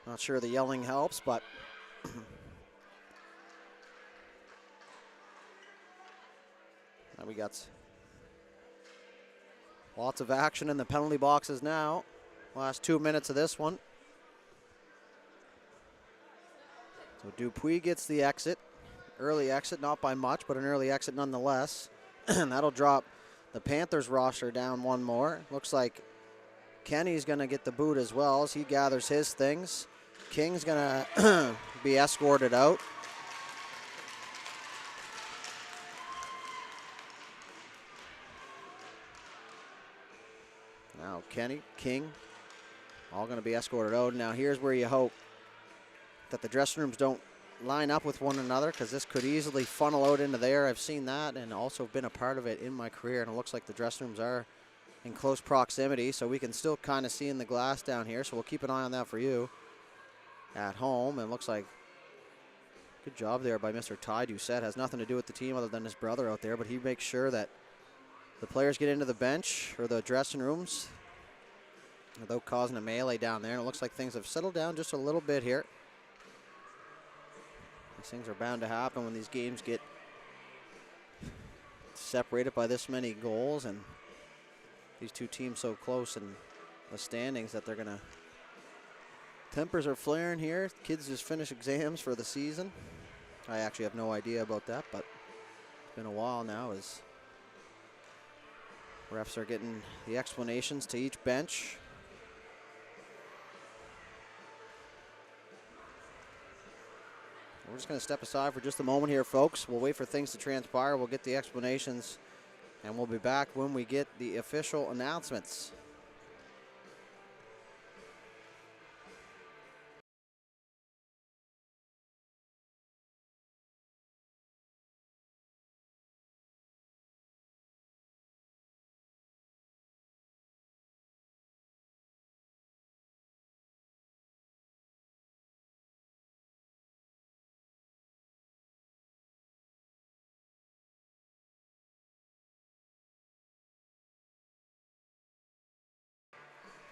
Not sure the yelling helps, but we got lots of action in the penalty boxes now. Last 2 minutes of this one. So Dupuis gets the exit. Early exit, not by much, but an early exit nonetheless. And that'll drop the Panthers roster down one more. Looks like Kenny's going to get the boot as well as he gathers his things. King's going to be escorted out. Now Kenny, King, all going to be escorted out. Now here's where you hope that the dressing rooms don't line up with one another, because this could easily funnel out into there. I've seen that and also been a part of it in my career, and it looks like the dressing rooms are in close proximity, so we can still kind of see in the glass down here, so we'll keep an eye on that for you at home. And it looks like good job there by Mr. Ty Doucette. Has nothing to do with the team other than his brother out there, but he makes sure that the players get into the bench or the dressing rooms without causing a melee down there. And it looks like things have settled down just a little bit here. These things are bound to happen when these games get separated by this many goals, and these two teams so close in the standings that they're going to... Tempers are flaring here. Kids just finished exams for the season. I actually have no idea about that, but it's been a while now as refs are getting the explanations to each bench. We're just going to step aside for just a moment here, folks. We'll wait for things to transpire. We'll get the explanations, and we'll be back when we get the official announcements.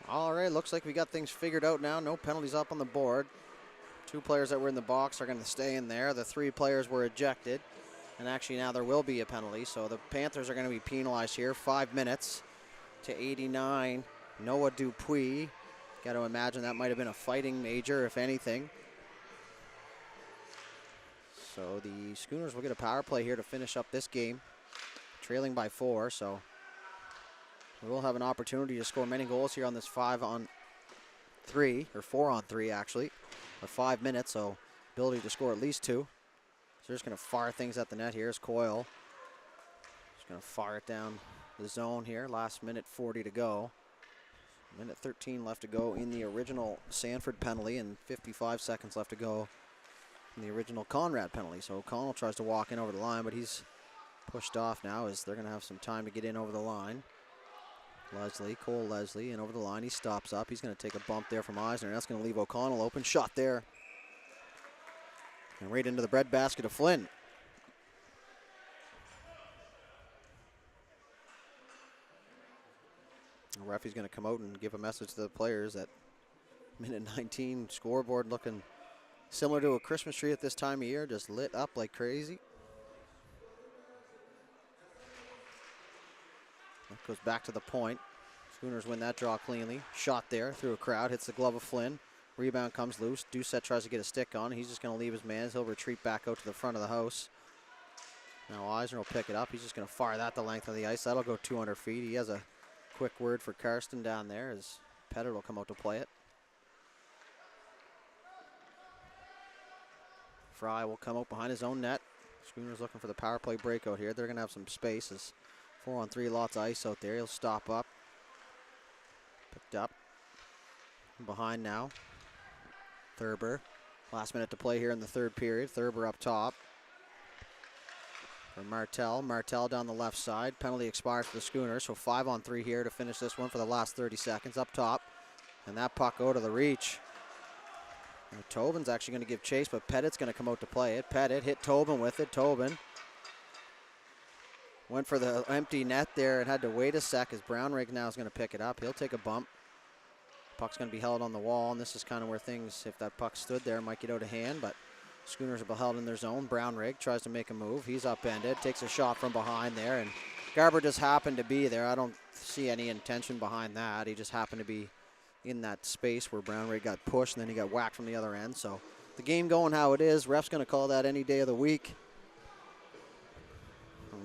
All right, looks like we got things figured out now. No penalties up on the board. 2 players that were in the box are going to stay in there. The 3 players were ejected. And actually now there will be a penalty. So the Panthers are going to be penalized here. 5 minutes to 89. Noah Dupuis. Got to imagine that might have been a fighting major, if anything. So the Schooners will get a power play here to finish up this game. Trailing by 4, so we will have an opportunity to score many goals here on this 5-on-3, or 4-on-3 actually, for 5 minutes, so ability to score at least 2. So they're just going to fire things at the net here. Here's Coyle. Just going to fire it down the zone here. Last minute 40 to go. Minute 13 left to go in the original Sanford penalty, and 55 seconds left to go in the original Conrad penalty. So O'Connell tries to walk in over the line, but he's pushed off now as they're going to have some time to get in over the line. Cole Leslie, and over the line, he stops up. He's going to take a bump there from Eisner, and that's going to leave O'Connell open. Shot there. And right into the breadbasket of Flynn. The referee's going to come out and give a message to the players that minute 19 scoreboard looking similar to a Christmas tree at this time of year, just lit up like crazy. That goes back to the point. Schooners win that draw cleanly. Shot there through a crowd, hits the glove of Flynn. Rebound comes loose. Doucette tries to get a stick on. He's just going to leave his man. He'll retreat back out to the front of the house. Now Eisner will pick it up. He's just going to fire that the length of the ice. That'll go 200 feet. He has a quick word for Karsten down there as Pettit will come out to play it. Fry will come out behind his own net. Schooners looking for the power play breakout here. They're going to have some space. As 4-on-3, lots of ice out there. He'll stop up. Picked up. Behind now. Thurber. Last minute to play here in the third period. Thurber up top. For Martel. Martel down the left side. Penalty expires for the Schooners. So 5-on-3 here to finish this one for the last 30 seconds. Up top. And that puck out of the reach. And Tobin's actually going to give chase, but Pettit's going to come out to play it. Pettit hit Tobin with it. Tobin went for the empty net there and had to wait a sec as Brownrigg now is going to pick it up. He'll take a bump. Puck's going to be held on the wall, and this is kind of where things, if that puck stood there, might get out of hand, but Schooners are held in their zone. Brownrigg tries to make a move. He's upended, takes a shot from behind there, and Garber just happened to be there. I don't see any intention behind that. He just happened to be in that space where Brownrigg got pushed, and then he got whacked from the other end. So the game going how it is. Ref's going to call that any day of the week.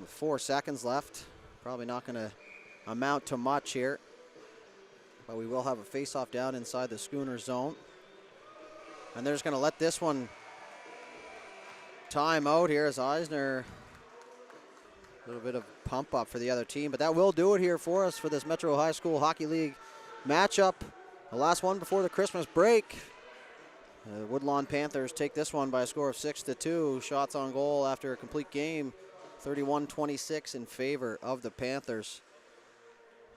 4 seconds left. Probably not going to amount to much here. But we will have a face-off down inside the Schooner zone. And they're just going to let this one time out here as Eisner. A little bit of pump up for the other team. But that will do it here for us for this Metro High School Hockey League matchup. The last one before the Christmas break. The Woodlawn Panthers take this one by a score of 6-2. Shots on goal after a complete game. 31-26 in favor of the Panthers.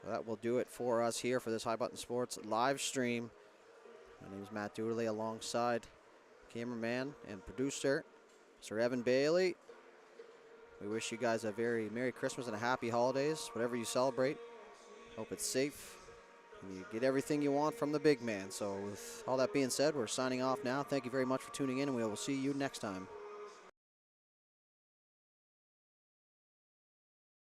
That will do it for us here for this High Button Sports live stream. My name is Matt Dooley alongside cameraman and producer, Sir Evan Bailey. We wish you guys a very Merry Christmas and a Happy Holidays, whatever you celebrate. Hope it's safe and you get everything you want from the big man. So with all that being said, we're signing off now. Thank you very much for tuning in, and we will see you next time.